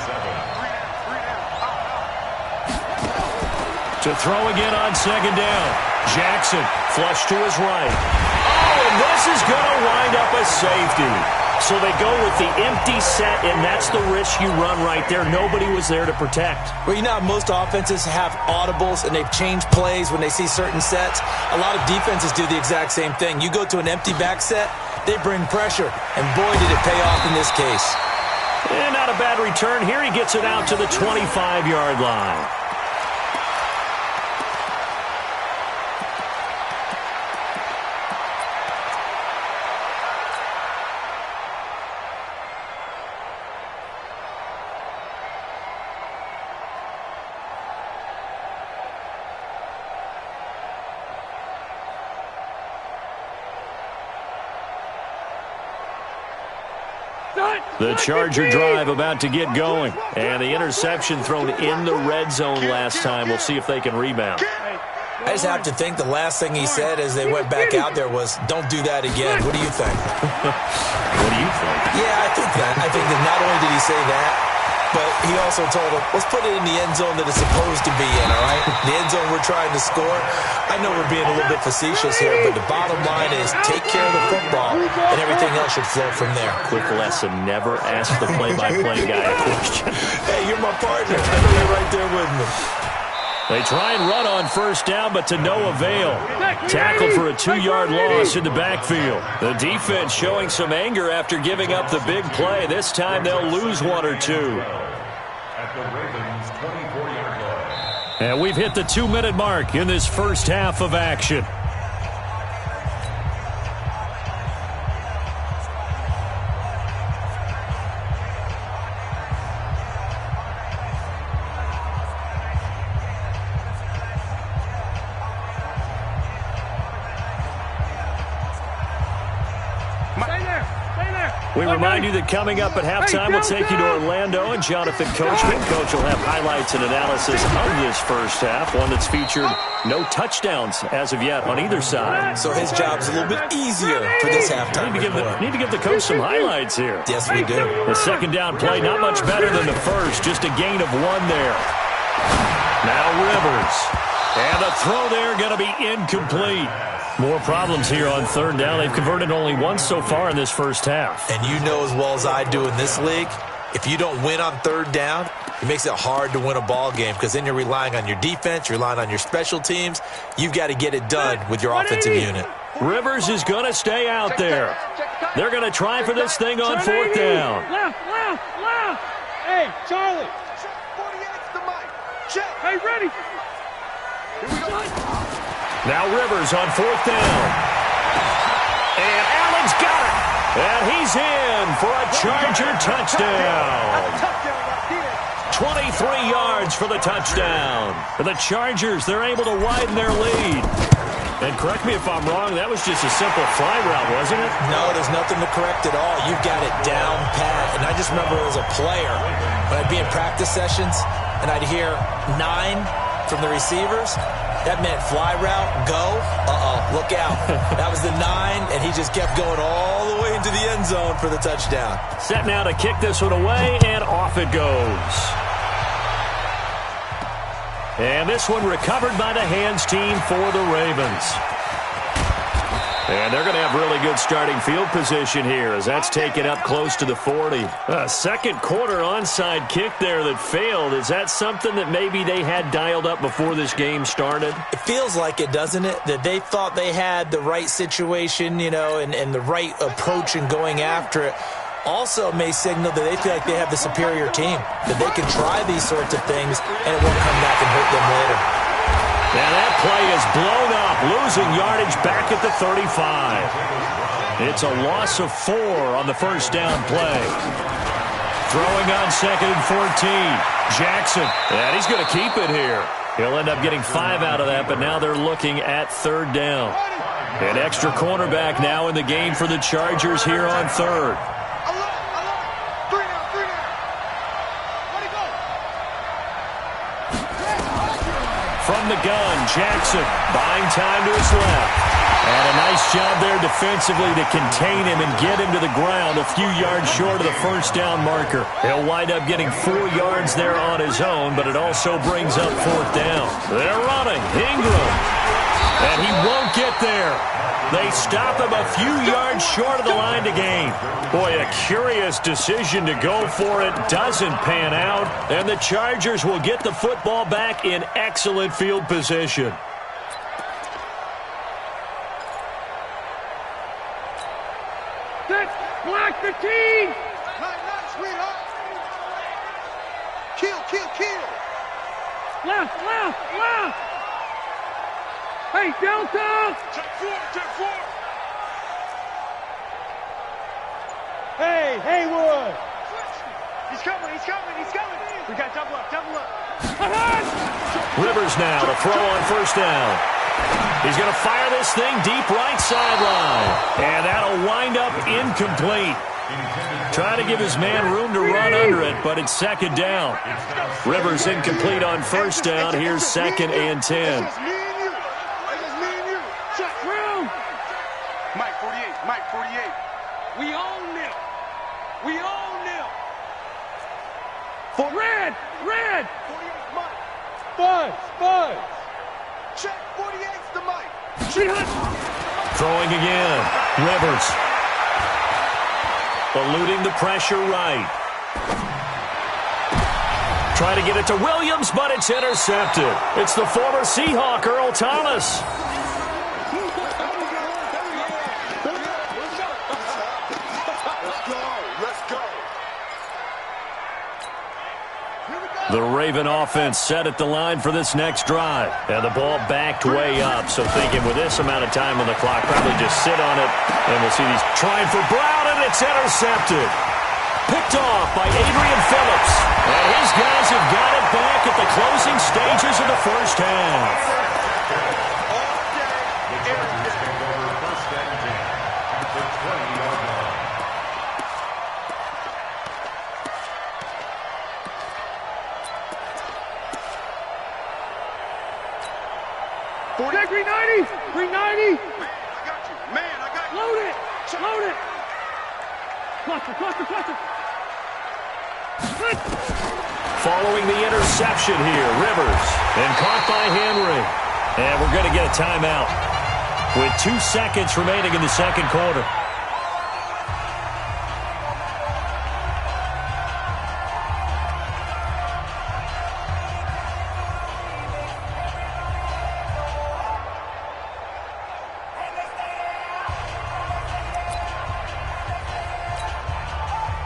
7. To throw again on second down. Jackson, flush to his right. Oh, and this is going to wind up a safety. So they go with the empty set, and that's the risk you run right there. Nobody was there to protect. Well, you know how most offenses have audibles, and they've changed plays when they see certain sets. A lot of defenses do the exact same thing. You go to an empty back set, they bring pressure, and boy, did it pay off in this case. And not a bad return here. He gets it out to the 25-yard line. The Charger drive about to get going. And the interception thrown in the red zone last time. We'll see if they can rebound. I just have to think the last thing he said as they went back out there was, don't do that again. What do you think? What do you think? Yeah, I think that. I think that not only did he say that, but he also told him, let's put it in the end zone that it's supposed to be in, all right? The end zone we're trying to score. I know we're being a little bit facetious here, but the bottom line is take care of the football, and everything else should flow from there. Quick lesson, never ask the play-by-play guy a question. Hey, you're my partner. I know you're right there with me. They try and run on first down, but to no avail. Tackled for a 2-yard loss in the backfield. The defense showing some anger after giving up the big play. This time they'll lose 1 or 2. At the Ravens' 24-yard line. And we've hit the 2-minute mark in this first half of action. We remind you that coming up at halftime, we'll take you to Orlando and Jonathan Coachman. Coach will have highlights and analysis of this first half, one that's featured no touchdowns as of yet on either side. So his job's a little bit easier for this halftime. Need to give the coach some highlights here. Yes, we do. The second down play, not much better than the first, just a gain of 1 there. Now Rivers. And the throw there going to be incomplete. More problems here on third down. They've converted only once so far in this first half. And you know as well as I do in this league, if you don't win on third down, it makes it hard to win a ball game because then you're relying on your defense, you're relying on your special teams. You've got to get it done with your offensive unit. Rivers is going to stay out there. They're going to try for this thing on fourth down. Left. Hey, Charlie. Check 48's the mic. Check. Hey, ready. Here we go. Now Rivers on fourth down. And Allen's got it. And he's in for a Charger touchdown. 23 yards for the touchdown. For the Chargers, they're able to widen their lead. And correct me if I'm wrong, that was just a simple fly route, wasn't it? No, there's nothing to correct at all. You've got it down pat. And I just remember as a player, when I'd be in practice sessions and I'd hear 9 from the receivers, that meant fly route, go, look out. That was the 9, and he just kept going all the way into the end zone for the touchdown. Set now to kick this one away, and off it goes. And this one recovered by the hands team for the Ravens. And they're going to have really good starting field position here as that's taken up close to the 40. A second quarter onside kick there that failed. Is that something that maybe they had dialed up before this game started? It feels like it, doesn't it? That they thought they had the right situation, and the right approach in going after it. Also may signal that they feel like they have the superior team, that they can try these sorts of things and it won't come back and hurt them later. Now that play is blown up, losing yardage back at the 35. It's a loss of 4 on the first down play. Throwing on second and 14. Jackson, and he's going to keep it here. He'll end up getting 5 out of that, but now they're looking at third down. An extra cornerback now in the game for the Chargers here on third. From the gun, Jackson buying time to his left. And a nice job there defensively to contain him and get him to the ground a few yards short of the first down marker. He'll wind up getting 4 yards there on his own, but it also brings up fourth down. They're running. Ingram. And he won't get there. They stop him a few yards short of the line to gain. Boy, a curious decision to go for it. Doesn't pan out. And the Chargers will get the football back in excellent field position. Block the team! Nice, sweetheart. Kill. Left! Hey, Delta! Check 4. Hey, Haywood! He's coming. We got double up. Rivers now to throw on first down. He's going to fire this thing deep right sideline. And that'll wind up incomplete. Trying to give his man room to run under it, but it's second down. Rivers incomplete on first down. Here's second and 10. Mike 48. We own them. Red! 48's Mike. Buzz! Check 48's the Mike. Throwing again. Rivers. Eluding the pressure right. Trying to get it to Williams, but it's intercepted. It's the former Seahawk, Earl Thomas. Let's go. Here we go. The Raven offense set at the line for this next drive. And the ball backed way up, so thinking with this amount of time on the clock, probably just sit on it, and we'll see these trying for Brown, and it's intercepted. Picked off by Adrian Phillips. And his guys have got it back at the closing stages of the first half. Take 390! 390! Man, I got you. Man, I got you. Load it! Load it! Cluster, cluster, cluster! Following the interception here, Rivers. And caught by Henry. And we're going to get a timeout with 2 seconds remaining in the second quarter.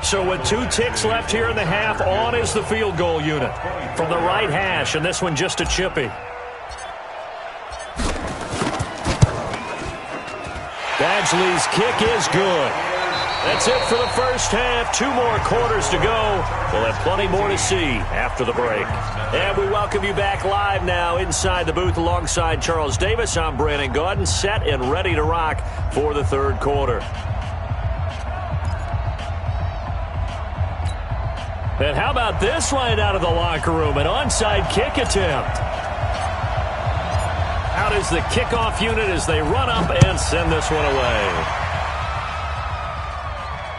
So with 2 ticks left here in the half, on is the field goal unit from the right hash, and this one just a chippy. Badgley's kick is good. That's it for the first half. 2 more quarters to go. We'll have plenty more to see after the break. And we welcome you back live now inside the booth alongside Charles Davis. I'm Brandon Gaudin, set and ready to rock for the third quarter. And how about this line out of the locker room? An onside kick attempt. Out is the kickoff unit as they run up and send this one away.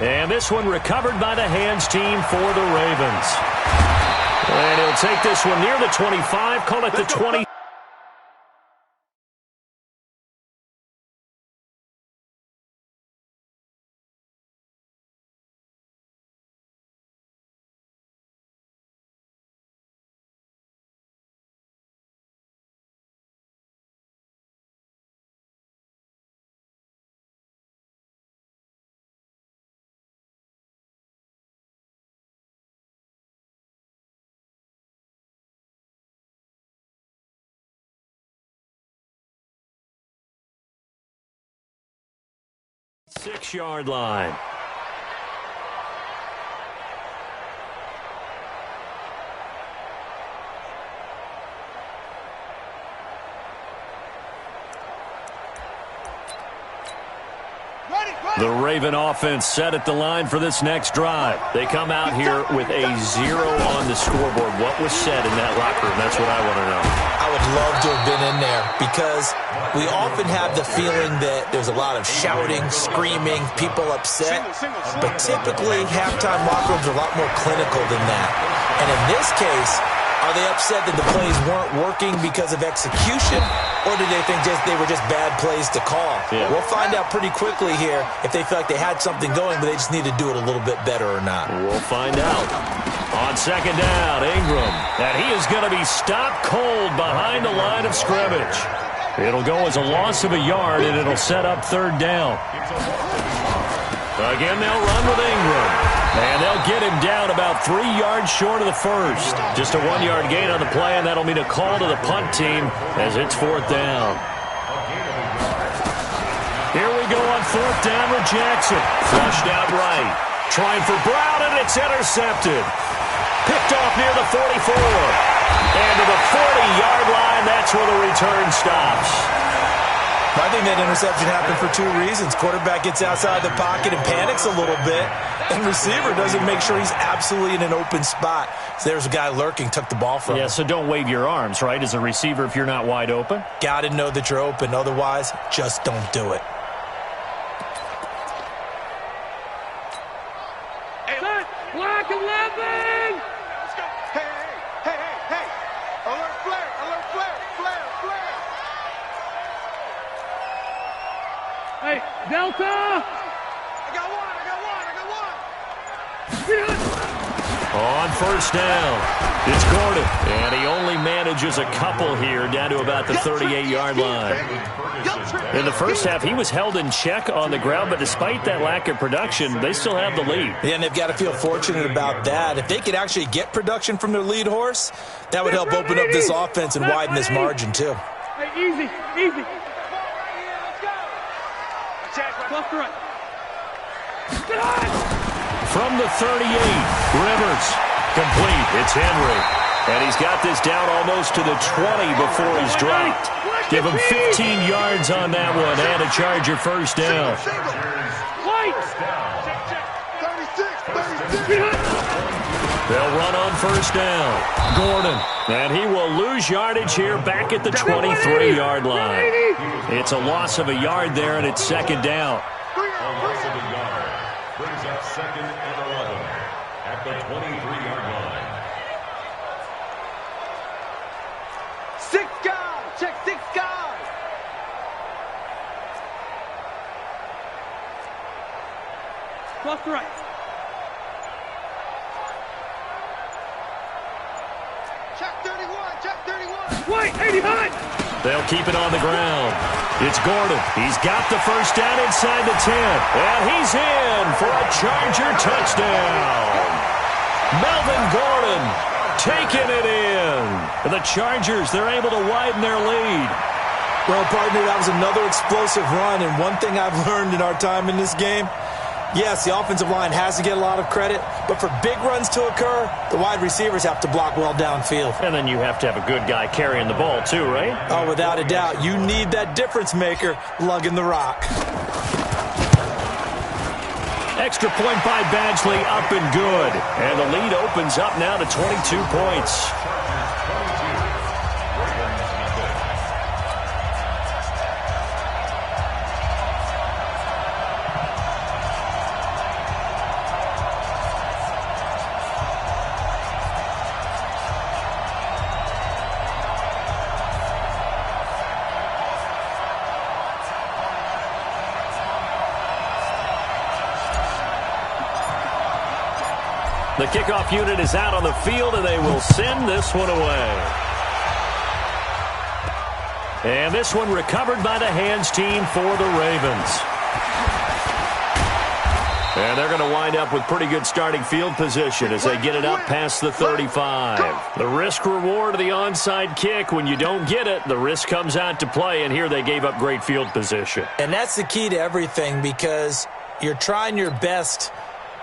And this one recovered by the hands team for the Ravens. And he'll take this one near the 25, call it the 20. Six-yard line. The Raven offense set at the line for this next drive. They come out here with a 0 on the scoreboard. What was said in that locker room? That's what I want to know. I would love to have been in there because we often have the feeling that there's a lot of shouting, screaming, people upset. But typically, halftime locker rooms are a lot more clinical than that. And in this case, are they upset that the plays weren't working because of execution, or do they think they were just bad plays to call? Yeah. We'll find out pretty quickly here if they feel like they had something going, but they just need to do it a little bit better or not. We'll find out. On second down, Ingram. And he is going to be stopped cold behind the line of scrimmage. It'll go as a loss of a yard, and it'll set up third down. Again, they'll run with Ingram. And they'll get him down about 3 yards short of the first. Just a 1-yard gain on the play, and that'll mean a call to the punt team as it's fourth down. Here we go on fourth down with Jackson. Flushed out right. Trying for Brown, and it's intercepted. Picked off near the 44. And to the 40-yard line, that's where the return stops. I think that interception happened for 2 reasons. Quarterback gets outside the pocket and panics a little bit, and receiver doesn't make sure he's absolutely in an open spot. So there's a guy lurking, took the ball from him. Yeah, so don't wave your arms, right, as a receiver if you're not wide open? Got to know that you're open. Otherwise, just don't do it. Set! Black 11! Let's go. Hey. Alert flare. Hey, Delta! I got one. On first down, it's Gordon. And he only manages a couple here down to about the 38-yard line. In the first half, he was held in check on the ground, but despite that lack of production, they still have the lead. Yeah, and they've got to feel fortunate about that. If they could actually get production from their lead horse, that would help open up this offense and widen this margin, too. Hey, easy. Left to right. From the 38, Rivers. Complete. It's Henry. And he's got this down almost to the 20 before he's dropped. Give him 15 yards on that one and a Charger first down. They'll run on first down. Gordon. And he will lose yardage here back at the 23-yard line. It's a loss of a yard there, and it's second down. A loss of a yard brings up second and 11 at the 23-yard line. 6 guys. Check 6 guys. Left to right. Check 31. Wait, 80 behind. They'll keep it on the ground. It's Gordon. He's got the first down inside the 10. And he's in for a Charger touchdown. Melvin Gordon taking it in. And the Chargers, they're able to widen their lead. Well, partner, that was another explosive run, and one thing I've learned in our time in this game, yes, the offensive line has to get a lot of credit, but for big runs to occur, the wide receivers have to block well downfield. And then you have to have a good guy carrying the ball too, right? Oh, without a doubt. You need that difference maker lugging the rock. Extra point by Badgley, up and good. And the lead opens up now to 22 points. The kickoff unit is out on the field, and they will send this one away. And this one recovered by the hands team for the Ravens. And they're going to wind up with pretty good starting field position as they get it up past the 35. The risk-reward of the onside kick, when you don't get it, the risk comes out to play, and here they gave up great field position. And that's the key to everything, because you're trying your best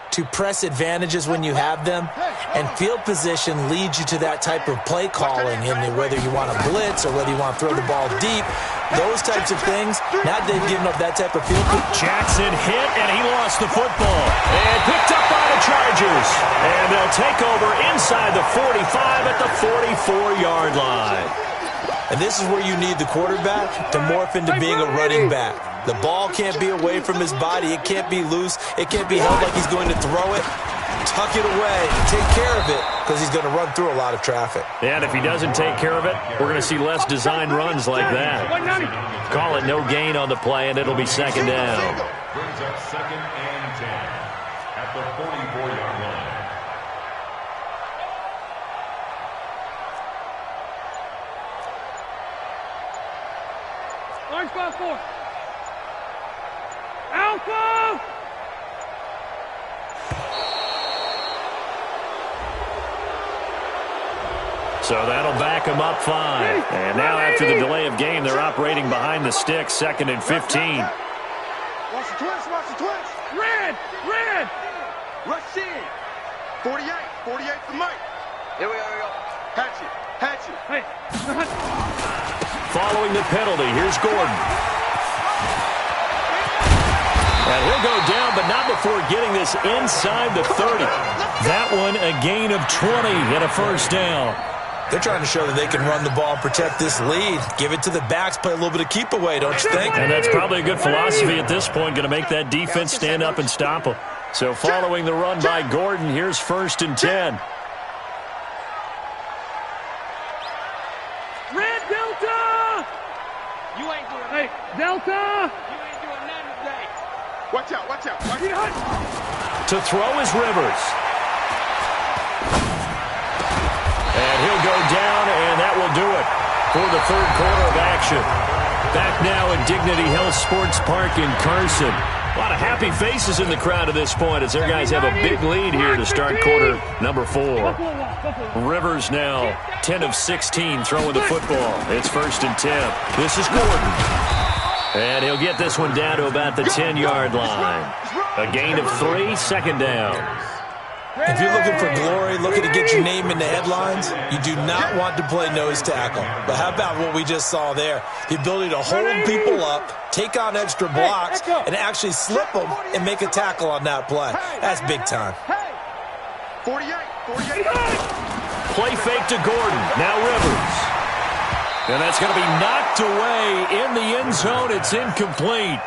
to press advantages when you have them, and field position leads you to that type of play calling, and whether you want to blitz or whether you want to throw the ball deep, those types of things. Now they've given up that type of field. Jackson hit, and he lost the football. And picked up by the Chargers. And they'll take over inside the 45 at the 44-yard line. And this is where you need the quarterback to morph into being a running back. The ball can't be away from his body. It can't be loose. It can't be held like he's going to throw it. Tuck it away. Take care of it, because he's going to run through a lot of traffic. And if he doesn't take care of it, we're going to see less designed runs like that. Call it no gain on the play, and it'll be second down. Brings up second and 10 at the 44-yard line. Orange 5-4. Alpha! So that'll back them up 5. And now after the delay of game, they're operating behind the sticks, second and 15. Watch the twist. Red! Rush in. 48 for Mike. Here we go. Hatch it. Hey. Following the penalty, here's Gordon. And he'll go down, but not before getting this inside the 30. That one a gain of 20 and a first down. They're trying to show that they can run the ball and protect this lead. Give it to the backs, play a little bit of keep away, don't you think? And that's probably a good philosophy at this point, going to make that defense stand up and stop them. So following the run by Gordon, here's first and 10. Red Delta! You ain't doing Hey, Delta! You ain't doing nothing today. Watch out. To throw is Rivers. And he'll go down, and that will do it for the third quarter of action. Back now at Dignity Health Sports Park in Carson. A lot of happy faces in the crowd at this point as their guys have a big lead here to start quarter number 4. Rivers now 10 of 16 throwing the football. It's 1st and 10. This is Gordon. And he'll get this one down to about the 10-yard line. A gain of 3, second down. If you're looking for glory, looking to get your name in the headlines, you do not want to play nose tackle. But how about what we just saw there? The ability to hold people up, take on extra blocks, and actually slip them and make a tackle on that play. That's big time. 48. Play fake to Gordon. Now Rivers. And that's going to be knocked away in the end zone. It's incomplete.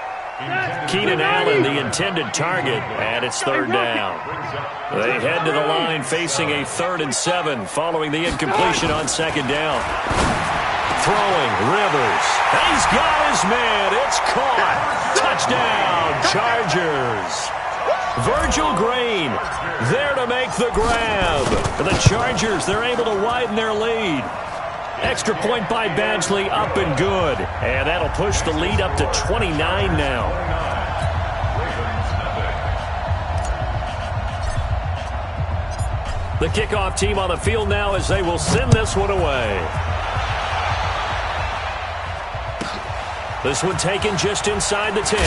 Keenan Allen, the intended target, and it's 3rd down. They head to the line facing a 3rd and 7 following the incompletion on 2nd down. Throwing, Rivers. He's got his man. It's caught. Touchdown, Chargers. Virgil Green there to make the grab. The Chargers, they're able to widen their lead. Extra point by Badgley, up and good. And that'll push the lead up to 29 now. The kickoff team on the field now as they will send this one away. This one taken just inside the 10.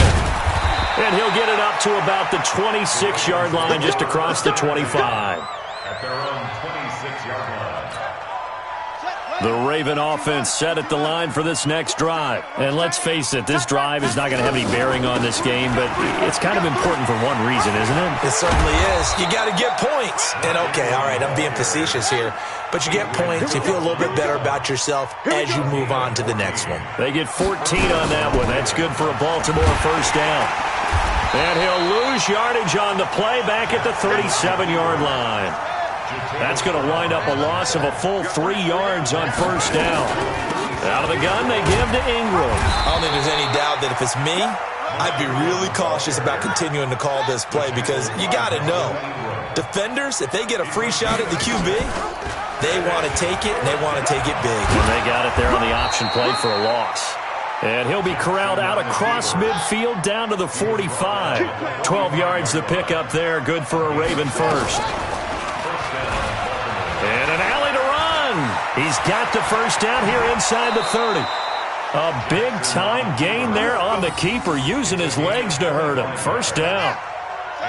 And he'll get it up to about the 26-yard line, just across the 25. At their own 26-yard line. The Raven offense set at the line for this next drive. And let's face it, this drive is not going to have any bearing on this game, but it's kind of important for one reason, isn't it? It certainly is. You got to get points. And okay, all right, I'm being facetious here, but you get points, you feel a little bit better about yourself as you move on to the next one. They get 14 on that one. That's good for a Baltimore 1st down. And he'll lose yardage on the play back at the 37-yard line. That's going to wind up a loss of a full 3 yards on 1st down. Out of the gun, they give to Ingram. I don't think there's any doubt that if it's me, I'd be really cautious about continuing to call this play because you got to know, defenders, if they get a free shot at the QB, they want to take it, and they want to take it big. And they got it there on the option play for a loss. And he'll be corralled out across midfield down to the 45. 12 yards to pick up there, good for a Raven 1st. And an alley to run. He's got the 1st down here inside the 30. A big-time gain there on the keeper, using his legs to hurt him. 1st down.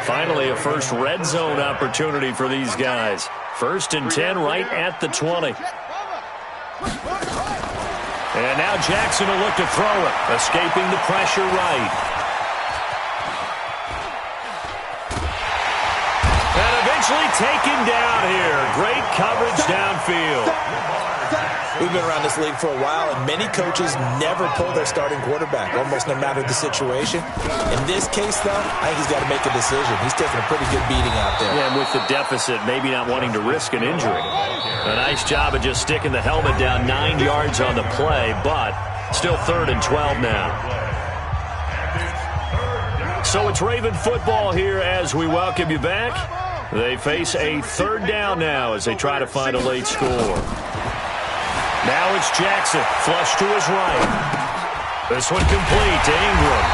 Finally, a first red zone opportunity for these guys. 1st and 10 right at the 20. And now Jackson will look to throw it, escaping the pressure right. Taken down here. Great coverage downfield. We've been around this league for a while, and many coaches never pull their starting quarterback, almost no matter the situation. In this case, though, I think he's got to make a decision. He's taking a pretty good beating out there. Yeah, and with the deficit, maybe not wanting to risk an injury. A nice job of just sticking the helmet down 9 yards on the play, but still 3rd and 12 now. So it's Raven football here as we welcome you back. They face a 3rd down now as they try to find a late score. Now it's Jackson, flush to his right. This one complete to Ingram.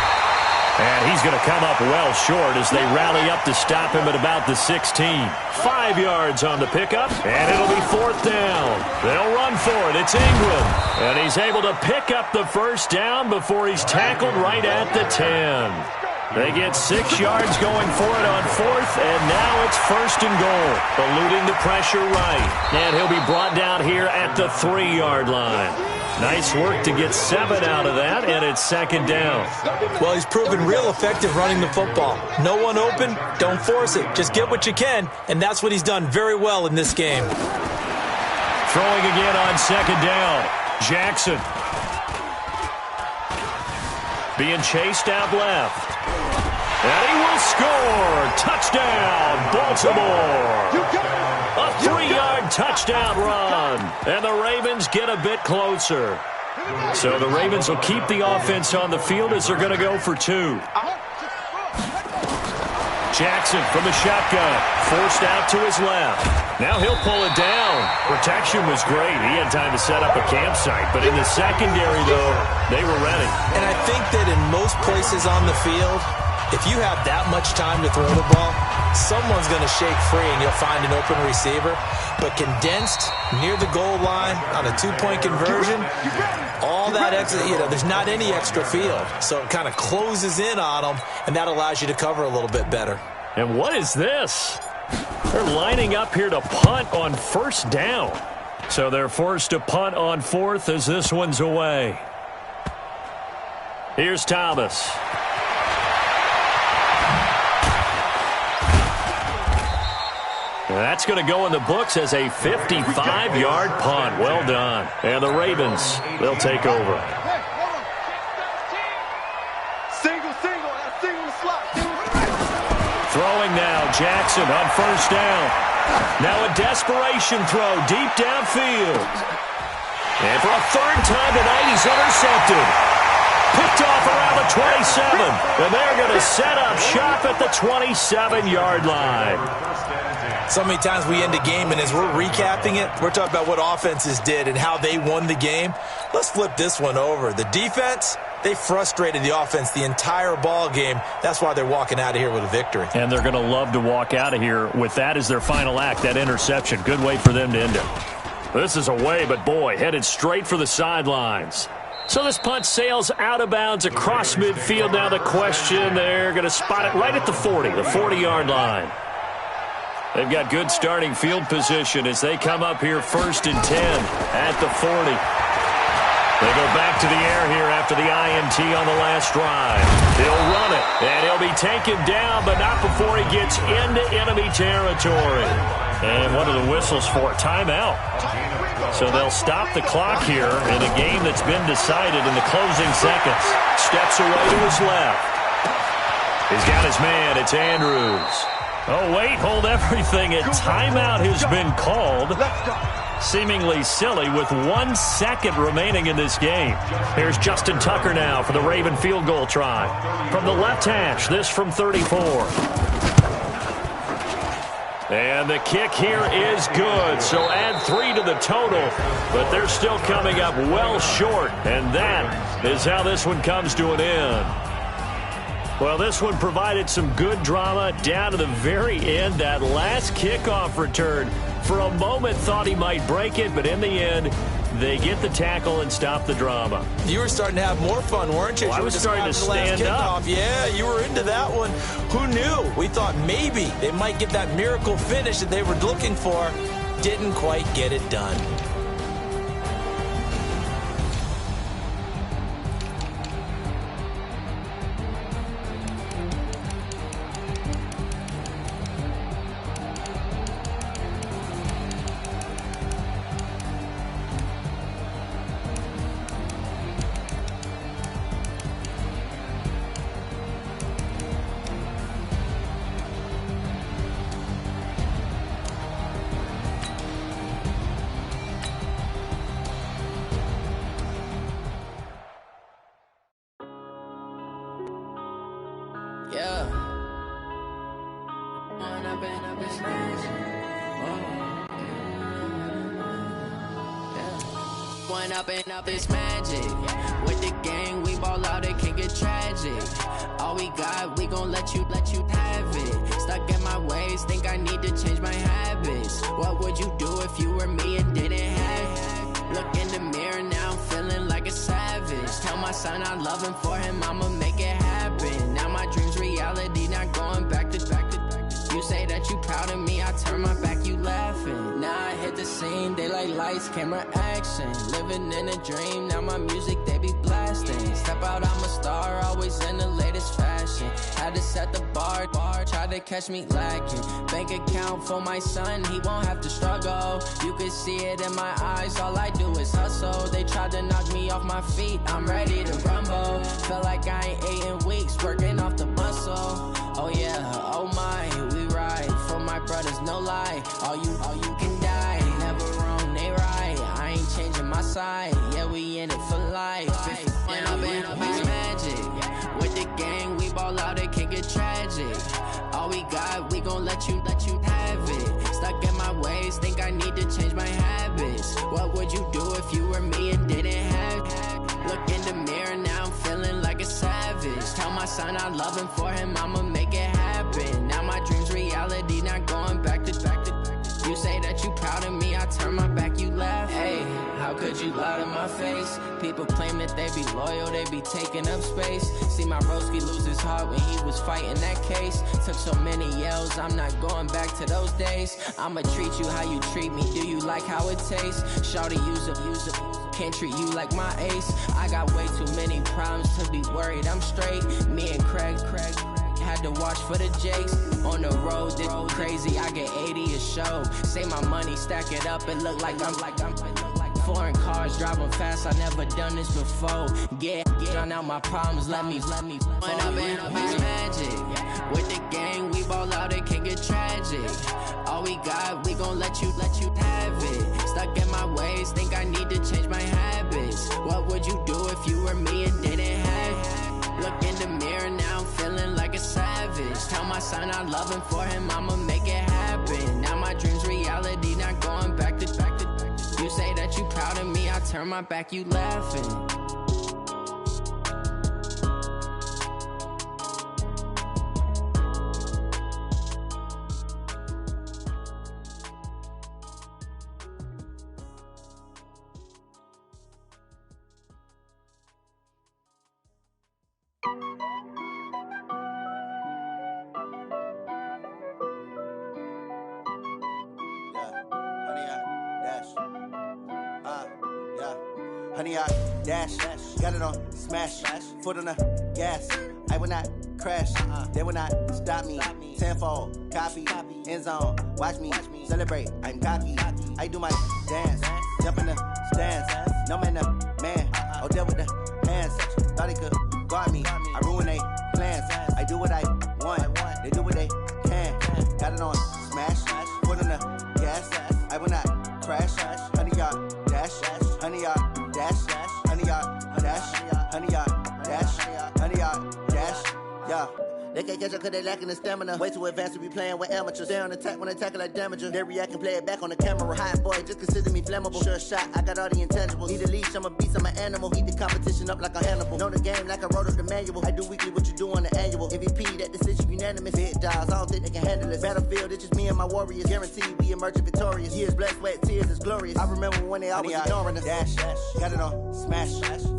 And he's going to come up well short as they rally up to stop him at about the 16. 5 yards on the pickup, and it'll be 4th down. They'll run for it. It's Ingram. And he's able to pick up the 1st down before he's tackled right at the 10. They get 6 yards going for it on 4th, and now it's 1st and goal. Eluding the pressure right. And he'll be brought down here at the 3-yard line. Nice work to get 7 out of that, and it's 2nd down. Well, he's proven real effective running the football. No one open, don't force it. Just get what you can, and that's what he's done very well in this game. Throwing again on 2nd down. Jackson. Being chased out left. And he will score. Touchdown, Baltimore. A 3-yard touchdown run. And the Ravens get a bit closer. So the Ravens will keep the offense on the field as they're going to go for 2. Jackson from the shotgun. Forced out to his left. Now he'll pull it down. Protection was great. He had time to set up a campsite. But in the secondary, though, they were ready. And I think that in most places on the field, if you have that much time to throw the ball, someone's going to shake free and you'll find an open receiver. But condensed near the goal line on a two-point conversion, all that extra, there's not any extra field. So it kind of closes in on them, and that allows you to cover a little bit better. And what is this? They're lining up here to punt on first down. So they're forced to punt on fourth as this one's away. Here's Thomas. That's going to go in the books as a 55-yard punt. Well done. And the Ravens, they'll take over. Single the slot. Throwing now, Jackson on first down. Now a desperation throw deep downfield. And for a third time tonight, he's intercepted. Picked off around the 27. And they're going to set up shop at the 27-yard line. So many times we end a game, and as we're recapping it, we're talking about what offenses did and how they won the game. Let's flip this one over. The defense, they frustrated the offense the entire ball game. That's why they're walking out of here with a victory. And they're going to love to walk out of here with that as their final act, that interception. Good way for them to end it. This is away, but boy, headed straight for the sidelines. So this punt sails out of bounds across midfield. Now the question, they're going to spot it right at the 40, the 40-yard line. They've got good starting field position as they come up here first and 10 at the 40. They go back to the air here after the INT on the last drive. He'll run it, and he'll be taken down, but not before he gets into enemy territory. And what are the whistles for? Timeout. So they'll stop the clock here in a game that's been decided in the closing seconds. Steps away to his left. He's got his man. It's Andrews. Oh, wait, hold everything. A timeout has been called. Seemingly silly with 1 second remaining in this game. Here's Justin Tucker now for the Raven field goal try. From the left hash, this from 34. And the kick here is good, so add 3 to the total, but they're still coming up well short, and that is how this one comes to an end. Well, this one provided some good drama down to the very end. That last kickoff return, for a moment thought he might break it, but in the end, they get the tackle and stop the drama. You were starting to have more fun, weren't you? Well, I was starting to stand up. Yeah, you were into that one. Who knew? We thought maybe they might get that miracle finish that they were looking for. Didn't quite get it done. Up this magic with the gang, we ball out, it can get tragic. All we got, we gon' let you have it. Stuck in my ways, think I need to change my habits. What would you do if you were me and didn't have it? Look in the mirror now, I'm feeling like a savage. Tell my son I love him, for him I'ma make it happen. Now my dreams reality, not going back to. You say that you proud of me, I turn my back, you laughing. Now I hit the scene, they like lights, camera, action. Living in a dream, now my music, they be blasting. Step out, I'm a star, always in the latest fashion. Had to set the bar, try to catch me lacking. Bank account for my son, he won't have to struggle. You can see it in my eyes, all I do is hustle. They tried to knock me off my feet, I'm ready to rumble. Felt like I ain't ate in weeks, working off the muscle. Oh yeah, oh my, we ride for my brothers, no lie. All you can die, never wrong, they right. I ain't changing my side, yeah, we in it for life. When I've been up, it's magic. With the gang, we ball out, it can get tragic. All we got, we gon' let you have it. Stuck in my ways, think I need to change my habits. What would you do if you were me and didn't have it? Look in the mirror, now I'm feeling like a savage. Tell my son I love him, for him I'ma make it happen. Now my dream's reality, not going back to. You say that you proud of me, I turn my back, you laugh. Hey, how could you lie to my face? People claim that they be loyal, they be taking up space. See my broski lose his heart when he was fighting that case. Took so many yells, I'm not going back to those days. I'ma treat you how you treat me, do you like how it tastes? Shawty, use up, can't treat you like my ace. I got way too many problems to be worried, I'm straight. Me and Craig had to watch for the Jakes. On the road, this crazy, I get 80 a show. Say my money, stack it up, it look like I'm foreign cars, driving fast, I never done this before. Get on out my problems, let me When up in magic. With the gang, we ball out, it can get tragic. All we got, we gon' let you have it. Stuck in my ways, think I need to change my habits. What would you do if you were me and didn't have it? Look in the mirror, now I'm feeling like a savage. Tell my son I love him, for him I'ma make it happen. Now my dream's reality, not going back to. You say that you proud of me, I turn my back, you laughing. Honey, I dash, got it on smash, foot on the gas. I will not crash, they will not stop me. Tenfold, copy, end zone, watch me celebrate. I'm cocky, I do my dance, jump in the stands. No man, the man, oh, deal with the hands. Thought he could guard me, I ruin they plans. I do what I want, they do what they can. Got it on smash, foot on the gas. I will not crash, honey, y'all dash, honey, y'all dash, honey, y'all dash, honey, y'all dash, honey, y'all dash, yeah. They can't catch up cause they lacking the stamina. Way too advanced to be playing with amateurs. Stay on attack when they tackle like damager. They react and play it back on the camera. Hot boy, just consider me flammable. Sure shot, I got all the intangibles. Need a leash, I'm a beast, I'm an animal. Heat the competition up like a Hannibal. Know the game like I wrote up the manual. I do weekly what you do on the annual. MVP, that decision unanimous. Big dials, I don't think they can handle it. Battlefield, it's just me and my warriors. Guaranteed we emerging victorious. Years, blood, sweat, tears, it's glorious. I remember when they always ignoring us. Dash, got it on smash,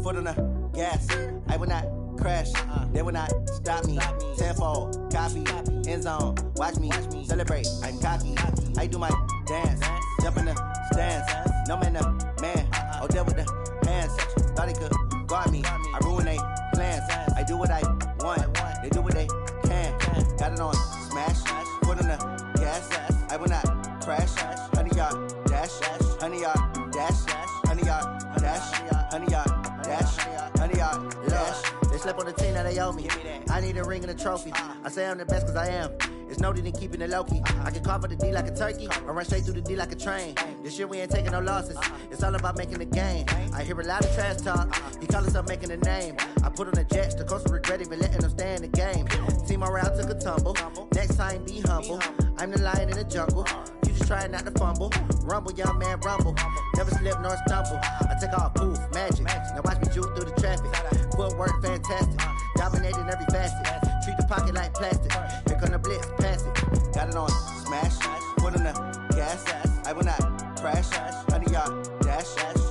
foot on the gas. I will not crash, they will not stop me. Tenfold, copy, end zone, watch me celebrate. I'm cocky, I do my dance, jump in the stands. No man, the man, oh, deal with the hands. Thought he could guard me, I ruin they plans. I do what I want, they do what they can. Got it on smash, foot on the gas. I will not crash, honey, y'all dash, honey, y'all dash, honey, y'all dash, honey, y'all dash, honey, y'all dash. They slept on the team, now they owe me. I need a ring and a trophy. I say I'm the best cause I am. It's no need in keeping it low-key. I can carve up the D like a turkey, or run straight through the D like a train. This year we ain't taking no losses. It's all about making the game. I hear a lot of trash talk. He call himself making a name. I put on the jets, the coach will regret even letting them stay in the game. Team around took a tumble. Next time be humble. I'm the lion in the jungle. You just trying not to fumble. Rumble, young man, rumble. Never slip nor stumble. I take off, poof, magic. Now watch me juke through the traffic. Footwork fantastic. Dominating every facet. Treat the pocket like plastic. Here come the blitz, pass it. Got it on smash, foot on the gas. I will not crash. Honey, y'all dash,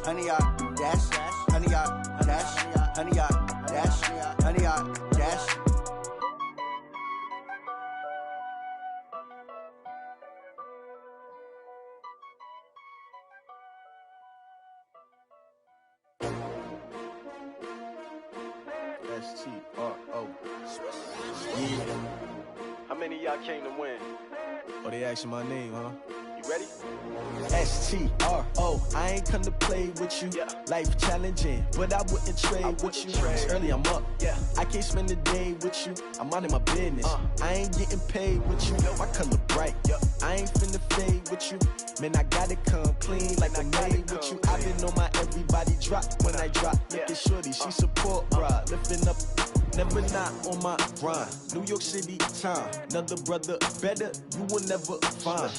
honey, y'all dash, honey, y'all dash, honey, y'all dash, honey, y'all dash. S-T-R-O. Yeah. How many of y'all came to win? Oh, they asking my name, huh? You ready? S-T-R-O. I ain't come to play with you. Life challenging, but I wouldn't trade with you. It's early, I'm up. I can't spend the day with you. I'm minding my business. I ain't getting paid with you. My color bright. I ain't finna fade with you. Man, I gotta come clean like I'm made with you. I've been on my everybody drop when I drop. Look at shorty, she support, bro. Lifting up. never not on my grind. New York City time, another brother better, you will never find.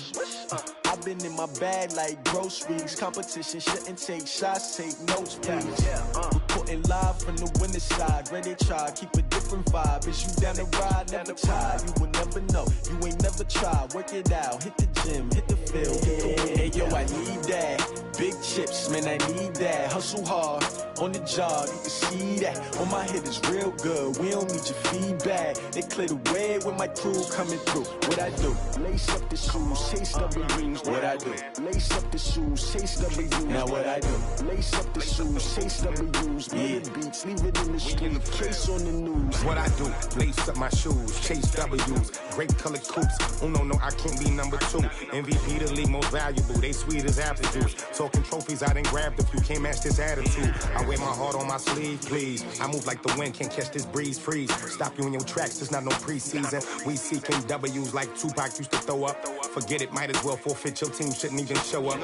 I've been in my bag like groceries. Competition shouldn't take shots, take notes, please. Reporting live from the winner's side. Ready to try, keep a different vibe. Is you down the ride, never tired. You will never know, you ain't never tried. Work it out, hit the gym, hit the field, hit the win. Hey yo, I need that. Big chips, man, I need that. Hustle hard, on the job, you can see that. On my head is real good, we don't need your feedback. They clear the way with my crew coming through. What I do? Lace up the shoes, chase W's. What I do? Lace up the shoes, chase W's. Now what I do? Lace up the shoes, chase W's. Million beats, leave it in the street, case on the news. What I do? Lace up my shoes, chase W's. Great colored coops. Oh no, I can't be number 2. MVP the league most valuable. They sweet as apple juice. Talking trophies, I done grabbed a few. Can't match this attitude. I wear my heart on my sleeve, please. I move like the wind, can't catch this breeze. Freeze. Stop you in your tracks, there's not no preseason. We seeking W's like Tupac used to throw up. Forget it, might as well forfeit. Your team shouldn't even show up.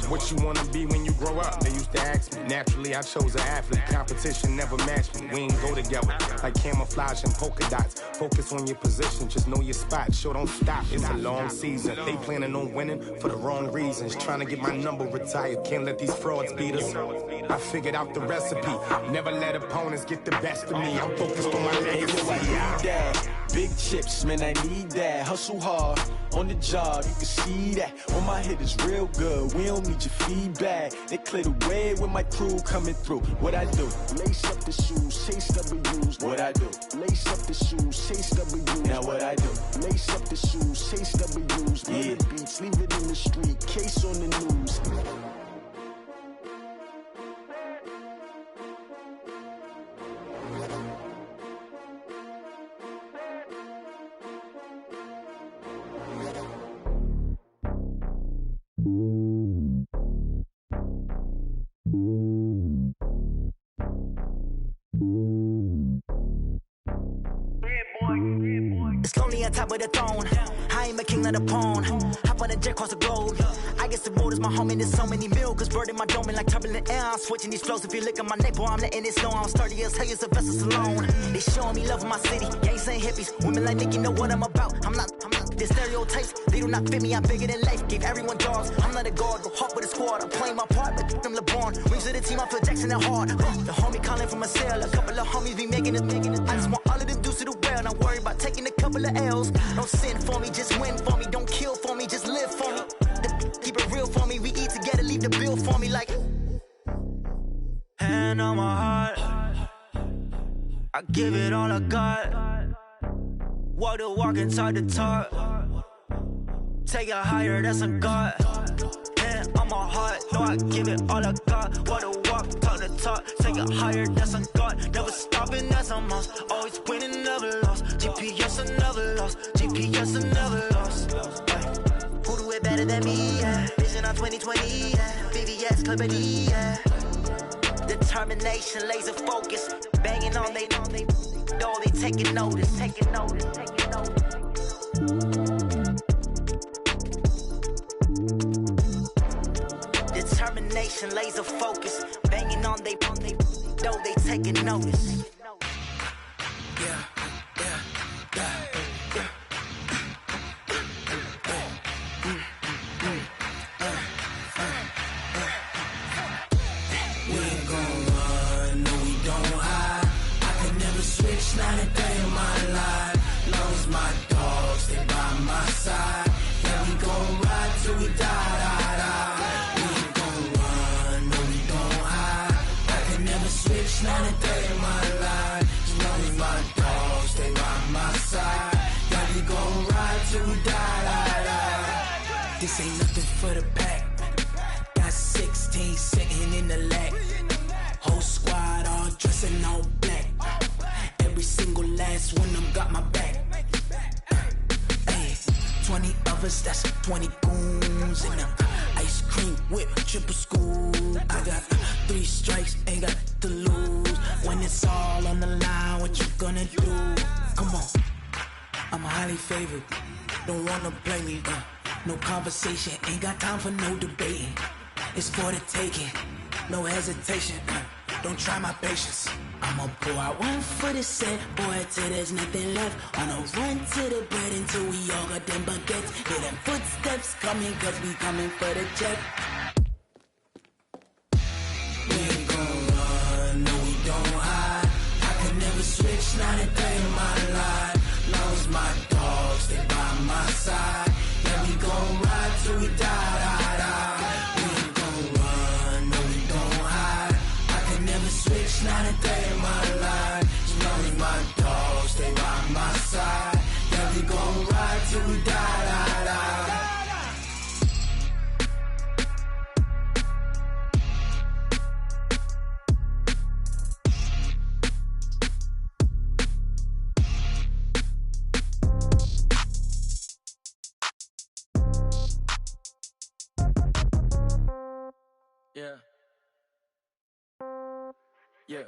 What you wanna be when you grow up? They used to ask me. Naturally, I chose an athlete. Competition never matched me. We ain't go together like camouflage and polka dots. Focus on your position, just know your spot. Show don't stop, it's a long season. They planning on winning for the wrong reasons. Trying to get my number retired. Can't let these frauds beat us. I figured out the recipe. Never let opponents get the best of me. I'm focused on my legacy. I need that. Big chips, man, I need that. Hustle hard, on the job, you can see that. On my head is real good, we don't need your feedback. They clear the way with my crew coming through. What I do? Lace up the shoes, chase W's. What I do? Lace up the shoes, chase W's. Now what I do? Lace up the shoes, chase W's. Million beats, leave it in the street, case on the news. It's lonely on top of the throne. I am a king of the pawn. Hop on a jet across the globe. I guess the road is my home and there's so many milkers burning my dome like turbulent air. I'm switching these flows. If you look at my neck, boy, I'm letting it slow. I'm sturdy as hell, as a vessel alone. They showing me love in my city. Gangs saying hippies. Women like Nicki know what I'm about. I'm not. The stereotypes, they do not fit me. I'm bigger than life. Gave everyone dogs. I'm not a guard, go hard with a squad. I'm playing my part, but them LeBron. Rings of the team, I feel Jackson and hard. The homie calling from a cell. A couple of homies be making it. I just want all of them dudes to the well. Not worry about taking a couple of L's. Don't sin for me, just win for me. Don't kill for me, just live for me. Keep it real for me. We eat together, leave the bill for me like. Hand on my heart, I give it all I got. Walk the walk and talk the talk. Take it higher, that's a God. Hand on my heart, no, I give it all I got. Walk the walk, talk the talk. Take it higher, that's a God. Never stopping, that's a must. Always winning, never lost. GPS, I never lost. GPS, I never lost. Who do it better than me? Yeah. Vision on 2020, yeah. VVS, Clippity, yeah. Determination, laser focus. Banging on they door, they taking notice, taking notice, taking notice. Determination, laser focus. Banging on they door, they taking notice. Yeah. Not a day in my life. Lost my dogs, they by my side. Yeah, we gon' ride till we die. We ain't gon' run, no, we gon' hide. I can never switch, not a day in my life. Lost my dogs, they by my side. Yeah, we gon' ride till we die. This ain't nothing for the pack. Got 16 sitting in the lag. Whole squad all dressing all black. Every single last one of them got my back. Hey, 20 of us, that's 20 goons. And ice cream whip, triple school. I got 3 strikes, ain't got to lose. When it's all on the line, what you gonna do? Come on, I'm highly favored. Don't wanna blame me, no conversation, ain't got time for no debating. It's for the taking, no hesitation. Don't try my patience. I'ma pour out one for the set, boy, till there's nothing left. On a run to the bread until we all got them baguettes. Hear them footsteps coming, cause we coming for the check. We ain't gon' run, no we don't hide. I could never switch, not a day in my life. Long as my dogs, they by my side. Yeah, we gon' ride till we die, die, die. We ain't gon' run, no we don't hide. I could never switch, not a day in my life. As long as my dogs, they by my side. Yeah, we gon' ride till we die, die, die. Yeah. Yeah.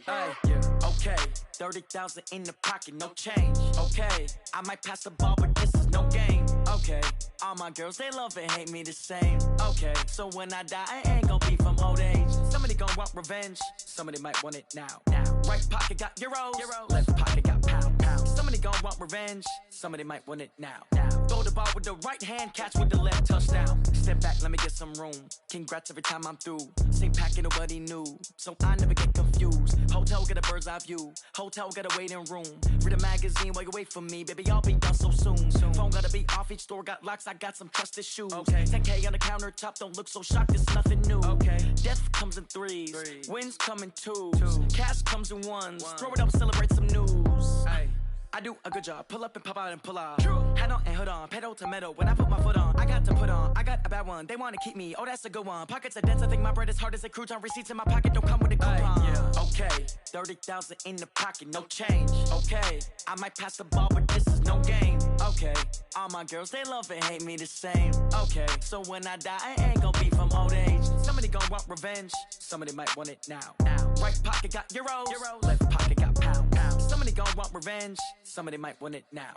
Hey, yeah. Okay. 30,000 in the pocket, no change. Okay. I might pass the ball, but this is no game. Okay. All my girls, they love and hate me the same. Okay. So when I die, I ain't gon' be from old age. Somebody gon' want revenge. Somebody might want it now. Right pocket got euros. Left pocket got pounds. Somebody gon' want revenge. Somebody might want it now. Throw the ball with the right hand, catch with the left, touchdown. Step back, let me get some room. Congrats every time I'm through. Same packet, nobody knew, so I never get confused. Hotel get a bird's eye view. Hotel get a waiting room. Read a magazine while you wait for me, baby. I'll be done so soon. Phone gotta be off. Each store got locks. I got some trusted shoes. Okay. 10K on the countertop. Don't look so shocked. It's nothing new. Okay. Death comes in threes. Wins come in twos. Cash comes in ones. Throw it up, celebrate some news. Hey. I do a good job, pull up and pop out and pull off. Hat on and hood on, pedal to metal. When I put my foot on, I got to put on. I got a bad one, they wanna keep me. Oh, that's a good one. Pockets are dense, I think my bread is hard as a crouton. Receipts in my pocket don't come with a coupon. Yeah. Okay, 30,000 in the pocket, no change. Okay, I might pass the ball, but this is no game. Okay, all my girls, they love and hate me the same. Okay, so when I die, I ain't gon' be from old age. Somebody gon' want revenge, somebody might want it now. Right pocket got euros, left pocket got pounds. Somebody gon' want revenge, somebody might want it now.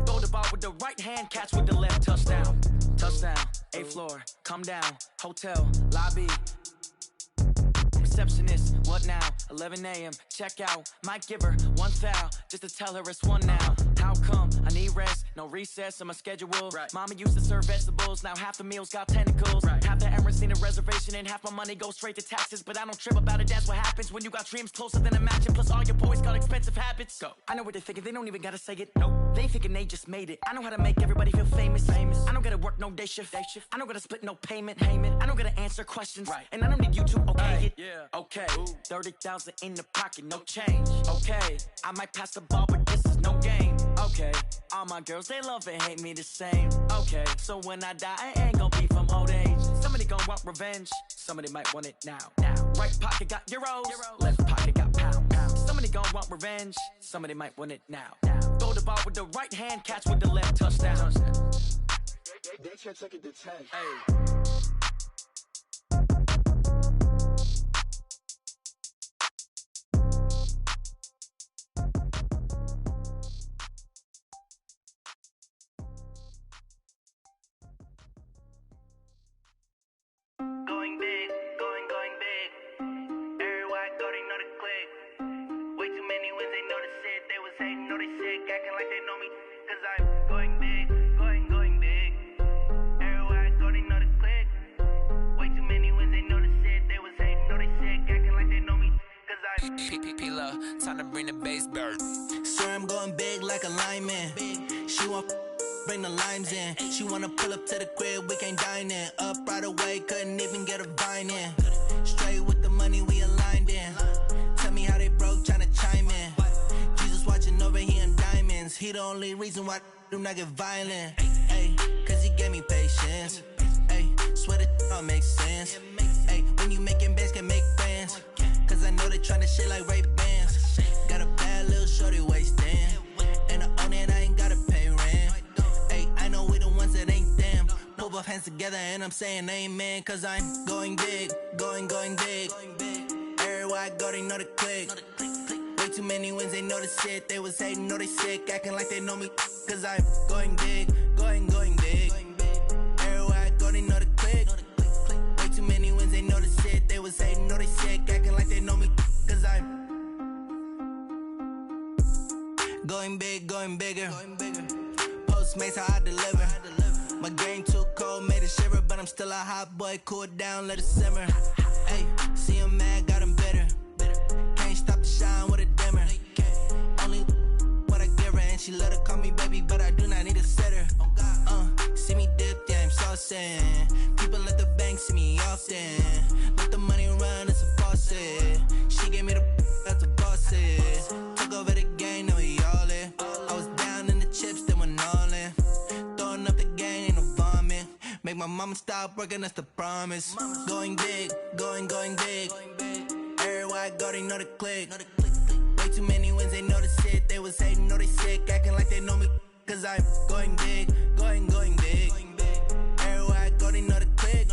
Throw the ball with the right hand, catch with the left, touchdown. Touchdown, 8th floor, come down, hotel, lobby. Receptionist, what now? 11 a.m., check out. Might give her one foul, just to tell her it's one now. How come? I need rest, no recess in my schedule. Mama used to serve vegetables, now half the meals got tentacles. Half the errands need a reservation and half my money goes straight to taxes. But I don't trip about it, that's what happens when you got dreams closer than a match. And plus all your boys got expensive habits. Go. I know what they're thinking, they don't even gotta say it. Nope. They thinking they just made it. I know how to make everybody feel famous. I don't gotta work no day shift. I don't gotta split no payment. I don't gotta answer questions. And I don't need you to okay it. Yeah. Okay, 30,000 in the pocket, no change. Okay, I might pass the ball, but this is no game. Okay, all my girls, they love and hate me the same. Okay, so when I die, I ain't gon' be from old age. Somebody gon' want revenge, somebody might want it now. Right pocket got euros, left pocket got pounds. Somebody gon' want revenge, somebody might want it now. Throw the ball with the right hand, catch with the left, touchdown. They can't take it to 10. Hey. Going big, going big. Everywhere I go, they know the click. Way too many wins, they know the shit. They was hating, know they sick, acting like they know me. Cause I'm going big, going big. Everywhere I go, they know the click. Way too many wins, they know the shit. They was hating, know they sick, acting like they know me. Cause I'm P-P-P-Love, time to bring the bass bird. Swear I'm going big like a lineman. She want bring the limes in. She wanna pull up to the crib, we can't dine in. Up right away, couldn't even get a vine in. Straight with the money we aligned in. Tell me how they broke, tryna chime in. Jesus watching over here in diamonds. He the only reason why I do not get violent. Ay, cause he gave me patience. Ay, swear that all makes sense. Ay, when you making bands, can make friends. Cause I know they tryna shit like Ray-Bans. Got a bad little shorty wasting. And I own it, I ain't gotta pay rent. Ay, I know we the ones that ain't them. Put both hands together and I'm saying amen. Cause I'm going big, going big. Everywhere I go, they know the click. Way too many wins, they know the shit. They was hating, know they sick, acting like they know me. Cause I'm going big, going big. Everywhere I go, they know the click. Way too many wins, they know the shit. They was hating, know they sick, acting like they know me. Cause I'm Going big, going bigger. Postmates how I deliver. My game too cold, made it shiver, but I'm still a hot boy. Cool it down, let it simmer. Hey, see him mad, got him bitter. Can't stop the shine with a dimmer. Only what I give her, and she let her call me baby, but I do not need a sitter. See me dip, yeah, I'm saucing. People at the bank see me often. Let the money run, it's a faucet. She gave me the that's a boss is. Took over the game, now we all in. I was down in the chips, then went all in. Throwing up the game, ain't no vomit. Make my mama stop working, that's the promise. Going big, going big. Everywhere I go, they know the click. Way too many wins, they know the shit. They was hating, know they sick, acting like they know me. Cause I'm going big, going big. Everywhere I go, they know the click.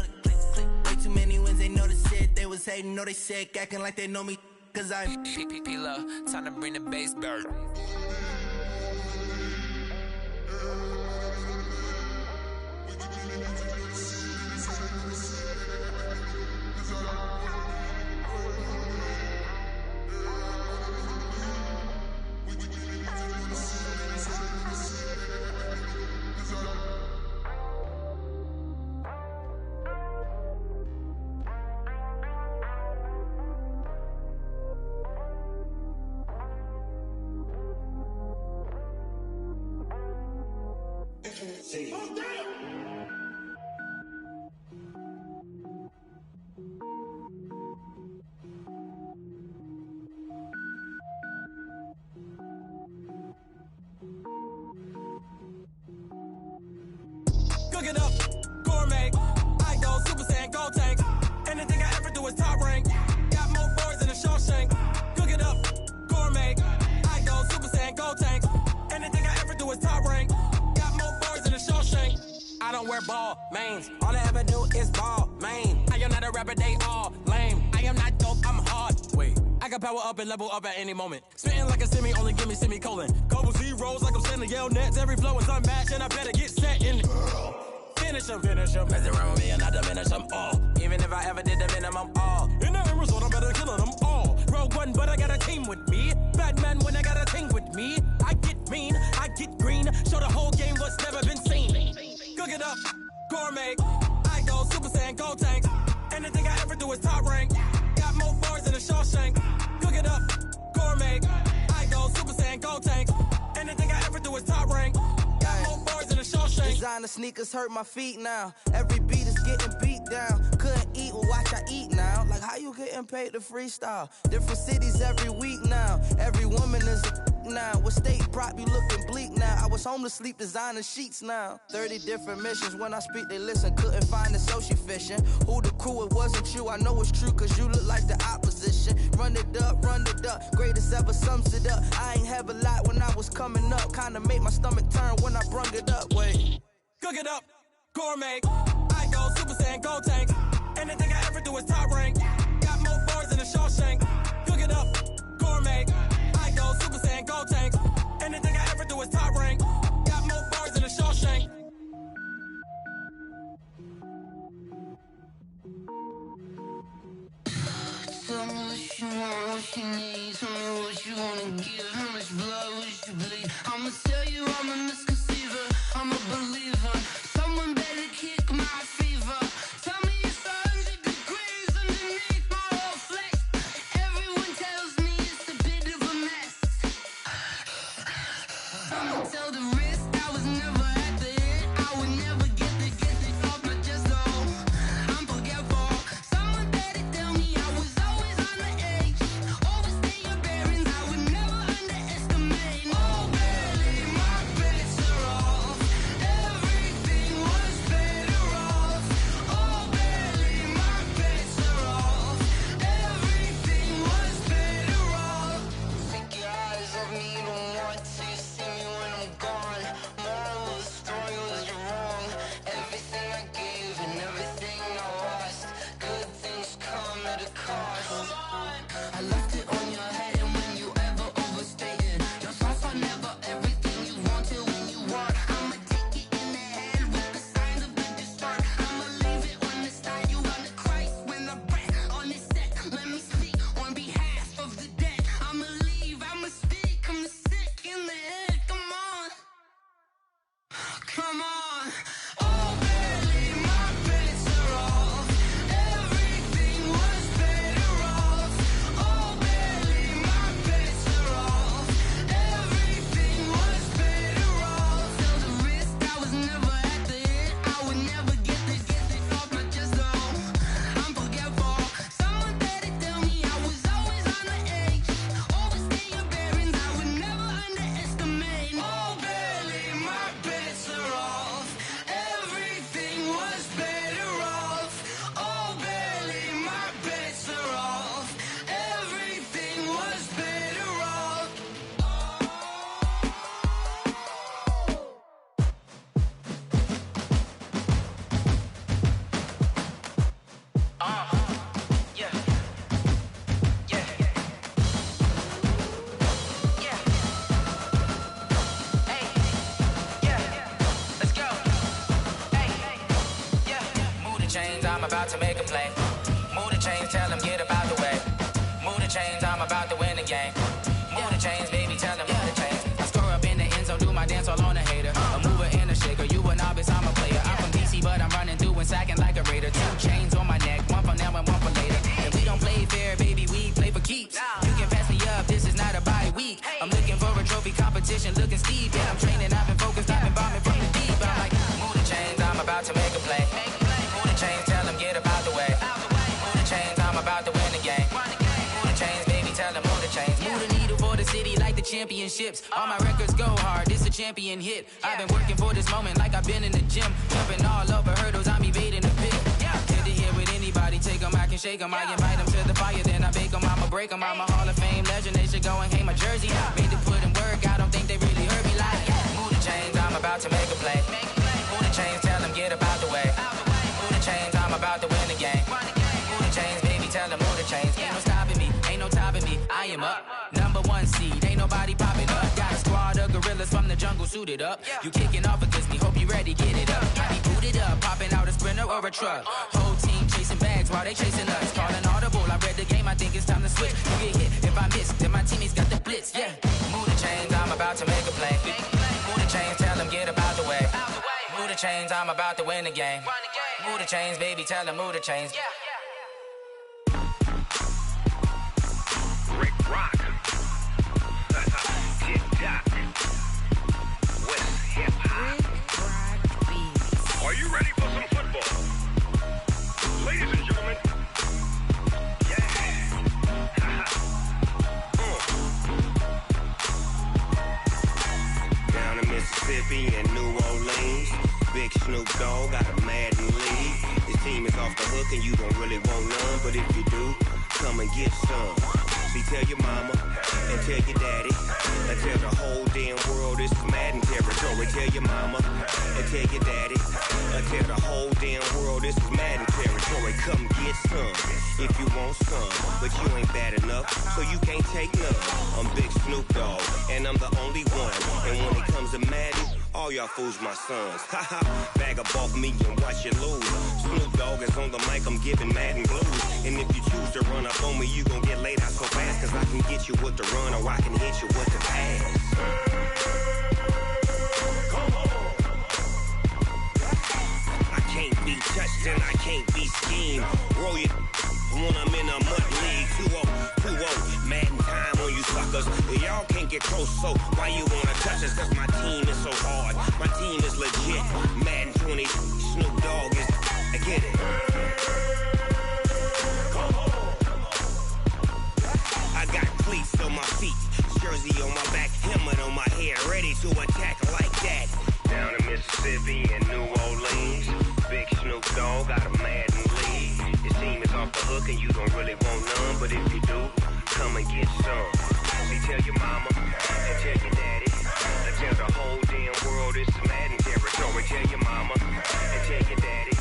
Way too many wins, they know the shit. They was hating, know they sick, acting like they know me. Cause I'm P-P-P-Love, time to bring the bass bird. Cook it up, gourmet. I go Super Saiyan, gold tank. Anything I ever do is top rank. Got more boards than a Shawshank. Cook it up, gourmet. I go Super Saiyan, gold tank. Anything I ever do is top rank. Got more boards than a Shawshank. I don't wear ball mains. All I ever do is ball main. I am not a rapper, they all lame. I am not dope, I'm hard. Wait, I can power up and level up at any moment. Spitting like a semi, only give me semicolon. Couple zeros like I'm sending yell nets. Every flow is unmatched and I better get set in. Finish them. Mess around with me and I diminish them all. Even if I ever did the minimum all. In the end result, I'm better killing them all. Rogue One, but I got a team with me. Batman when I got a thing with me. I get mean, I get green. Show the whole game what's never been seen. Cook it up, gourmet. I go Super Saiyan, gold tank. Anything I ever do is top rank. Got more bars than a Shawshank. Cook it up, gourmet. I go Super Saiyan, gold tank. Anything I ever do is top rank. Got more bars than a Shawshank. Designer sneakers hurt my feet now. Every beat is getting beat down. Couldn't eat, well watch I eat now. Like how you getting paid to freestyle? Different cities every week now. Every woman is a now. With state prop, you looking bleak now. I was home to sleep, designer sheets now. 30 different missions. When I speak, they listen. Couldn't find it, so she fishing. Who the crew? It wasn't you. I know it's true, cause you look like the opposition. Run it up. Greatest ever sums it up. I ain't have a lot when I was coming up. Kinda made my stomach turn when I brung it up. Wait. Cook it up, gourmet. I go Super Saiyan, gold tank. Anything I ever do is top rank. Got more bars than a Shawshank. Cook it up, gourmet. I go Super Saiyan, gold tank. Anything I ever do is top rank. Got more bars than a Shawshank. Tell me what you want, what you need. Tell me what you wanna give. How much blood would you bleed? I'ma tell you I'm a misconceiver. I'm a believer. Someone better kick my fever. Tell me it's 100 degrees underneath my whole flesh. Everyone tells me it's a bit of a mess. I'ma tell the risk I was never at the end. I would never get it off my chest though. I'm forgetful. Someone better tell me I was always on the edge. Overstay your bearings, I would never underestimate. Oh, barely my bets are off. Everything was better off. Oh, barely my bets are off. Everything was better off. Take your eyes off me, you don't want to see me when I'm gone. Moral of the story was you're wrong. Everything I gave and everything I lost. Good things come at a cost. I left it on your head, and when you ever overstated, your thoughts are never everything you wanted when you want. I'ma take it in the head with the signs of a distort. I'ma leave it on the side. You on the Christ when I breath on this set. Let me speak on behalf of the dead. I'ma leave, I'ma speak. I'm the sick in the head. about to make a play. Move the chains, tell them get about the way. Move the chains, I'm about to win the game. Move the chains, baby, tell them move the chains. I score up in the end zone, do my dance all on a hater. A mover and a shaker, you a novice, I'm a player. I'm from DC, but I'm running through and sacking like a raider. 2 chains on my neck, one for now and one for later. And we don't play fair, baby, we play for keeps. You can pass me up, this is not a bye week. I'm looking for a trophy competition, looking steep. Yeah, I'm training, I've been focused, I've been bombing from the deep. I'm like, move the chains, I'm about to make a play. Move the chains, tell them get about the way. Move the chains, I'm about to win the game. Move the chains, baby, tell them move the chains. Move the needle for the city like the championships. All my records go hard, this a champion hit. I've been working for this moment like I've been in the gym. Jumping all over hurdles, I'm evading the pit. Get to here with anybody, take them, I can shake them. I invite them to the fire, then I bake them, I'ma break them. I'm a Hall of Fame legend, they should go and hang my jersey. Made to put in work, I don't think they really heard me like. Move the chains, I'm about to make a play. Move the chains, tell them get about the way. Move the chains, I'm about to win the game. Move the chains, baby, tell them move the chains. Ain't no stopping me, ain't no topping me, I am up. #1 seed, ain't nobody popping up. Got a squad of gorillas from the jungle suited up. You kicking off against me, hope you ready, get it up. I be booted up, popping out a Sprinter or a truck. Whole team chasing bags while they chasing us. Calling audible, I read the game, I think it's time to switch. You get hit, if I miss, then my teammates got the blitz, yeah. Move the chains, I'm about to make a play. Move the chains, tell them get about the way. Move the chains, I'm about to win the game. Move the chains, baby, tell them move the chains. Rick Rock. Tick-tock. West hip-hop. Are you ready for some football? Ladies and gentlemen. Yeah. Down in Mississippi and New Orleans, Big Snoop Dogg got a Madden league. His team is off the hook and you don't really want none, but if you do, come and get some. See, tell your mama and tell your daddy and tell the whole damn world this is Madden territory. Tell your mama and tell your daddy and tell the whole damn world this is Madden territory. Come get some if you want some, but you ain't bad enough, so you can't take none. I'm Big Snoop Dogg and I'm the only one. And when it comes to Madden, all y'all fools my sons. Haha, bag up off me and watch you lose. Snoop Dogg is on the mic, I'm giving Madden blues. And if you choose to run up on me, you gon' get laid out so fast. Cause I can get you with the run or I can hit you with the pass. I can't be touched and I can't be schemed. Roll you when I'm in a mud league. 2-0, Madden time on you suckers. Y'all can't get close, so why you wanna touch us? Cause my team is so hard, my team is legit. Madden 20, Snoop Dogg is, I get it. I got cleats on my feet, jersey on my back, helmet on my head, ready to attack like that. Down in Mississippi and New Orleans, Big Snoop Dogg got a Madden league. His team is off the hook and you don't really want none, but if you do, come and get some. See, tell your mama and tell your daddy and tell the whole damn world this is Madden territory. Tell your mama and tell your daddy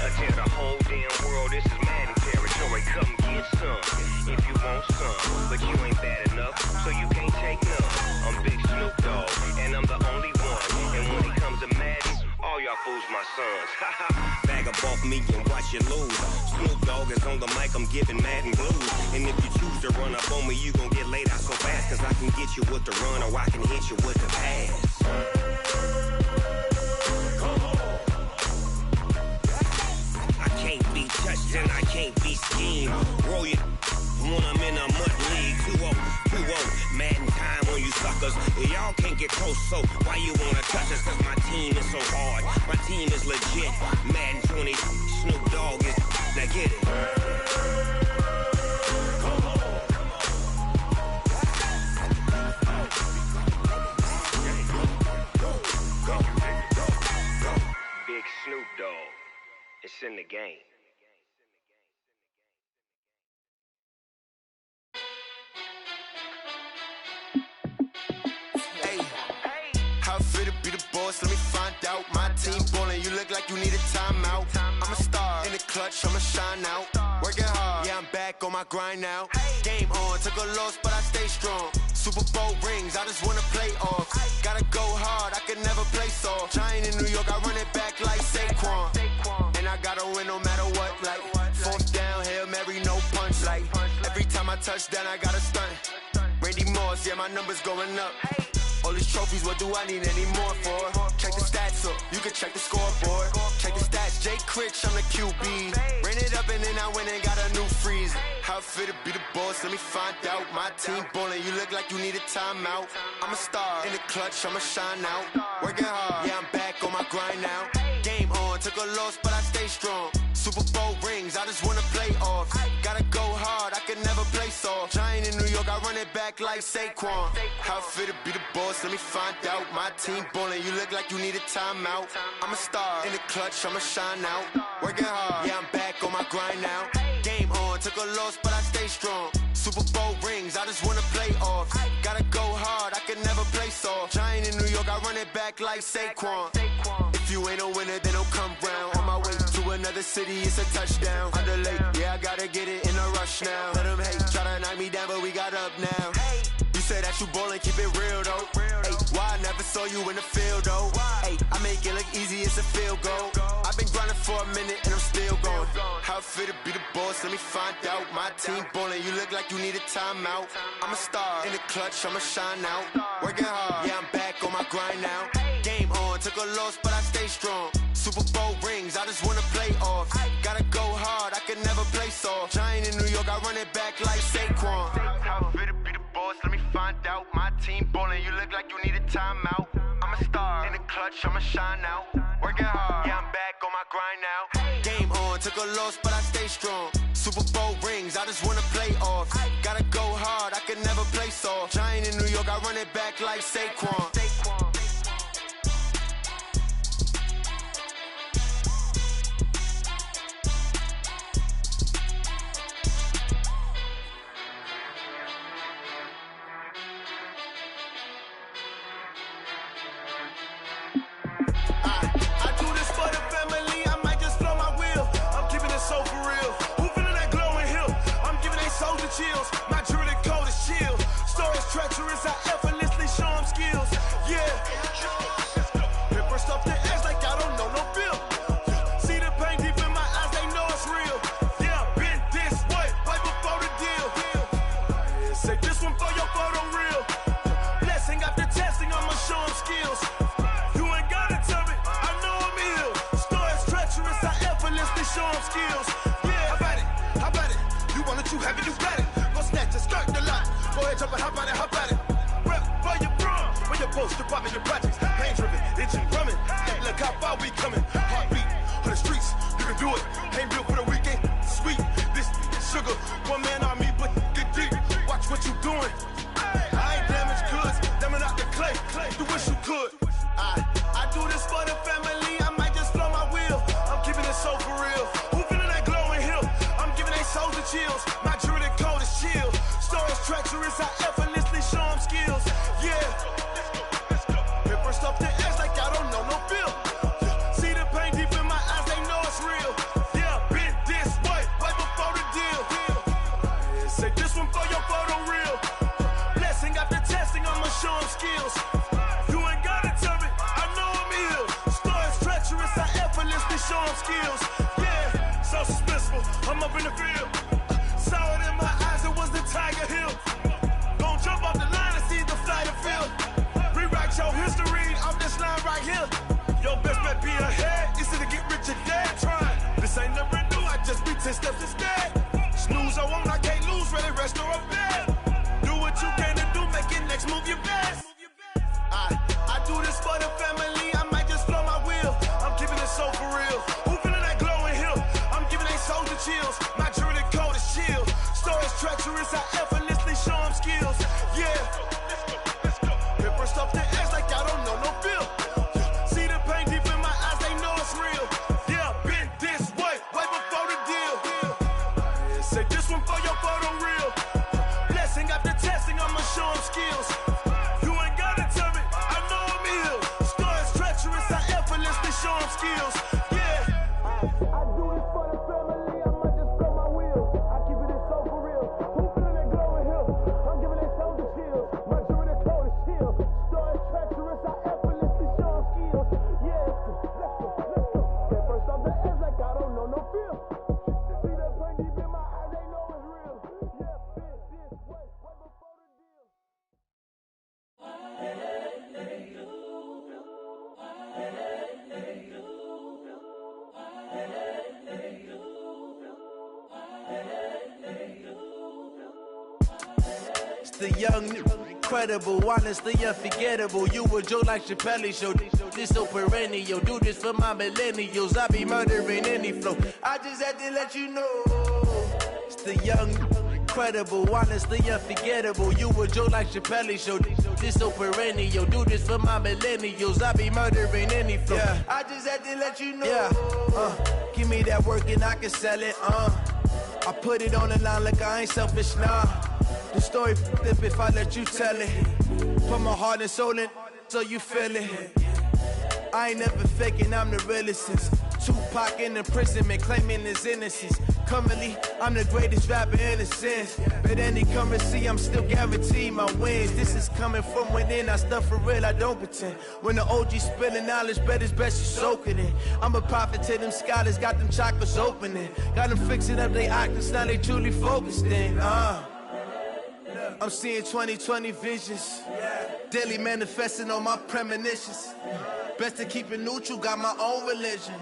and tell the whole damn world this is Madden territory. Come get some if you want some, but you ain't bad enough, so you can't take none. I'm Big Snoop Dogg and I'm the only one. And when it comes to Madden, all y'all fools my sons. Bag up off me and watch you lose. Snoop Dogg is on the mic, I'm giving Madden blues. And if you choose to run up on me, you gon' get laid out so fast. Cause I can get you with the run or I can hit you with the pass. I can't be touched and I can't be schemed. Roll you when I'm in a mud league. 2-0, Madden time on you suckers. Y'all can't get close, so why you wanna touch us? Cause my team is so hard, my team is legit. Madden 20, Snoop Dogg is, now get it. Big Snoop Dogg, it's in the game. Let me find out. My team ballin', you look like you need a timeout. I'm a star in the clutch, I'ma shine out. Working hard, yeah, I'm back on my grind now. Game on, took a loss, but I stay strong. Super Bowl rings, I just wanna play off. Gotta go hard, I can never play soft. Giant in New York, I run it back like Saquon. And I gotta win no matter what, like got my touchdown, I got a stunt. Randy Moss, yeah, my numbers going up. All these trophies, what do I need any more for? Check the stats up, you can check the scoreboard. Check the stats, Jake Critch, I'm the QB. Ran it up and then I went and got a new freeze. How it fit to be the boss, let me find out. My team ballin', you look like you need a timeout. I'm a star, in the clutch, I'ma shine out. Working hard, yeah, I'm back on my grind now. Game on, took a loss, but I stay strong. Super Bowl rings, I just wanna play off. Gotta go hard, I can never play soft. Giant in New York, I run it back like Saquon. How it fit to be the boss, let me find out. My team ballin', you look like you need a timeout. I'm a star, in the clutch, I'ma shine out. Working hard, yeah, I'm back on my grind now. Game on, took a loss, but I stay strong. Super Bowl rings, I just wanna play off. Gotta go hard, I can never play soft. Giant in New York, I run it back like Saquon. If you ain't a winner, then don't come round. On my way to another city, it's a touchdown. Underlay, yeah, I gotta get it in a rush now. Let them hate, try to knock me down, but we got up now. You say that you ballin', keep it real though. Hey, why I never saw you in the field though? Hey, I make it look easy, it's a field goal. I've been grinding for a minute and I'm still going. How it fit to be the boss, let me find out. My team ballin', you look like you need a timeout. I'm a star, in the clutch, I'ma shine out. Working hard, yeah, I'm back on my grind now. Game on, took a loss, but I stay strong. Super Bowl rings, I just wanna play off. Gotta go hard, I can never play soft. Giant in New York, I run it back like Saquon. How it fit to be the boss, let me find out. My team ballin', you look like you need a timeout. I'm a star, in the clutch, I'ma shine out. Working hard, yeah, I'm back on my grind now. Game on, took a loss, but I stay strong. Super Bowl rings, I just wanna play off. Gotta go hard, I can never play soft. Giant in New York, I run it back like Saquon. Chills. My jewelry code is chill. Stories treacherous, I effortlessly show them skills. Yeah. Paper stuff the edge like I don't know no bill. See the pain deep in my eyes, they know it's real. Yeah, been this way, right before the deal. Say this one for your photo real. Blessing after testing, I'ma show them skills. You ain't gotta tell me, I know I'm ill. Stories treacherous, I effortlessly show them skills. Yeah, how about it? You want it, you have it, you got it. Go snatch it, skirt the lot. Go ahead, jump it, hop on it, hop on it. Rep for your brum, for your post, your pop, and your projects. Pain driven, itching, drumming. Hey, look how far we coming. Heartbeat on the streets, you can do it. Ain't built for the weekend, sweet. This sugar, one man army, but get deep. Watch what you doing. I ain't damaged goods, damn out the clay. You wish you could. I do this for the family. I might just blow my wheel. I'm keeping it so for real. Who feeling that glowing hill? I'm giving they souls the chills. My jewelry code is chill. Stories treacherous, I effortlessly show them skills. Yeah. Paper stuff the edge like I don't know no bill. See the pain deep in my eyes, they know it's real. Yeah, been this way, right before the deal. Say this one for your photo real. Blessing after testing, I'ma show them skills. You ain't gotta tell me, I know I'm ill. Stories treacherous, I effortlessly show them skills. Yeah, so suspenseful, I'm up in the field. Saw it in my eyes, it was the Tiger Hill. Gon' jump off the line and see the flight of field. Rewrite your history off this line right here. Your best bet be ahead, easy to get rich or dead trying. This ain't never new, I just be 10 steps instead. Snooze I won't, I can't lose, ready, rest or a bed. Do what you can to do, make it next move your best. I do this for the family, I might just blow my wheel. I'm keeping it so for real. Who feeling that glowing hill? I'm giving they souls the chills. My jewelry code is chill. Stories treacherous, I effortlessly show them skills. Yeah. Paper stuff the edge like I don't know no bill. See the pain deep in my eyes, they know it's real. Yeah, been this way, right before the deal. Say this one for your photo real. Blessing after testing, I'ma show them skills. You ain't gotta tell me, I know I'm ill. Stories treacherous, I effortlessly show them skills. Yeah. I do this for the family, I might just blow my wheel. I keep it so for real. Who feeling that glowing hill? I'm giving it so the chills. My jewelry code is chill. Stories treacherous, I effortlessly show them skills. Yeah, let's go. Get first off the edge like I don't know no feel. See the pain deep in my eyes, they know it's real. Yeah, the young, incredible, honestly unforgettable. You a joke like Chappelle Show. This so perennial. Do this for my millennials. I be murdering any flow. I just had to let you know. It's the young, incredible, honestly unforgettable. You a joke like Chappelle Show. This so perennial. Do this for my millennials. I be murdering any flow. Yeah. I just had to let you know. Yeah. Give me that work and I can sell it. I put it on the line like I ain't selfish, nah. The story flip if I let you tell it. Put my heart and soul in so you feel it. I ain't never faking, I'm the realest since Tupac in imprisonment, claiming his innocence. Currently, I'm the greatest rapper in a sense. But any currency, I'm still guaranteed my wins. This is coming from within, I stuff for real, I don't pretend. When the OG spilling knowledge, bet it's best you soak it in. I'm a prophet to them scholars, got them chakras opening. Got them fixing up their octaves, now they truly focused in. I'm seeing 2020 visions. Daily manifesting on my premonitions. Best to keep it neutral, got my own religion.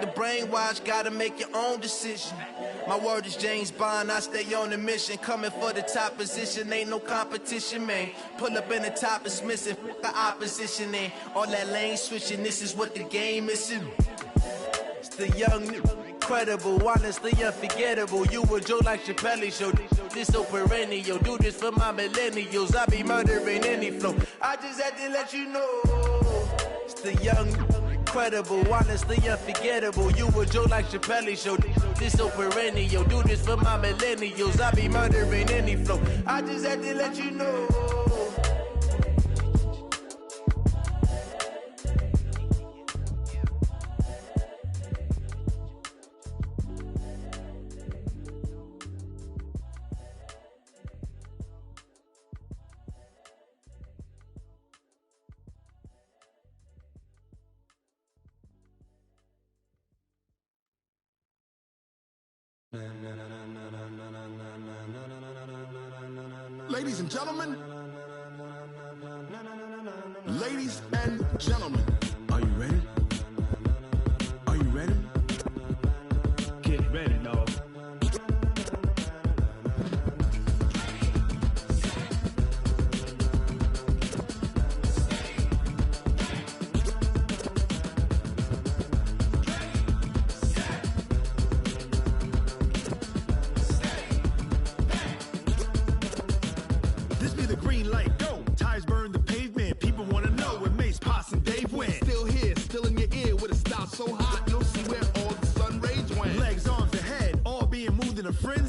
The brainwash, gotta make your own decision. My word is James Bond, I stay on the mission. Coming for the top position, ain't no competition, man. Pull up in the top, it's missing, the opposition, ain't all that lane switching, this is what the game is. It's the young, incredible, honestly unforgettable. You a joke like Chappelle Show. This so perennial. Do this for my millennials. I be murdering any flow. I just had to let you know. It's the young, incredible, honestly unforgettable. You a joke like Chappelle Show. This so perennial. Do this for my millennials. I be murdering any flow. I just had to let you know. Ladies and gentlemen, ladies and gentlemen, are you ready? Are you ready? Get ready, dog. So hot, you'll see where all the sun rays went. Legs, arms, and head, all being moved in a frenzy.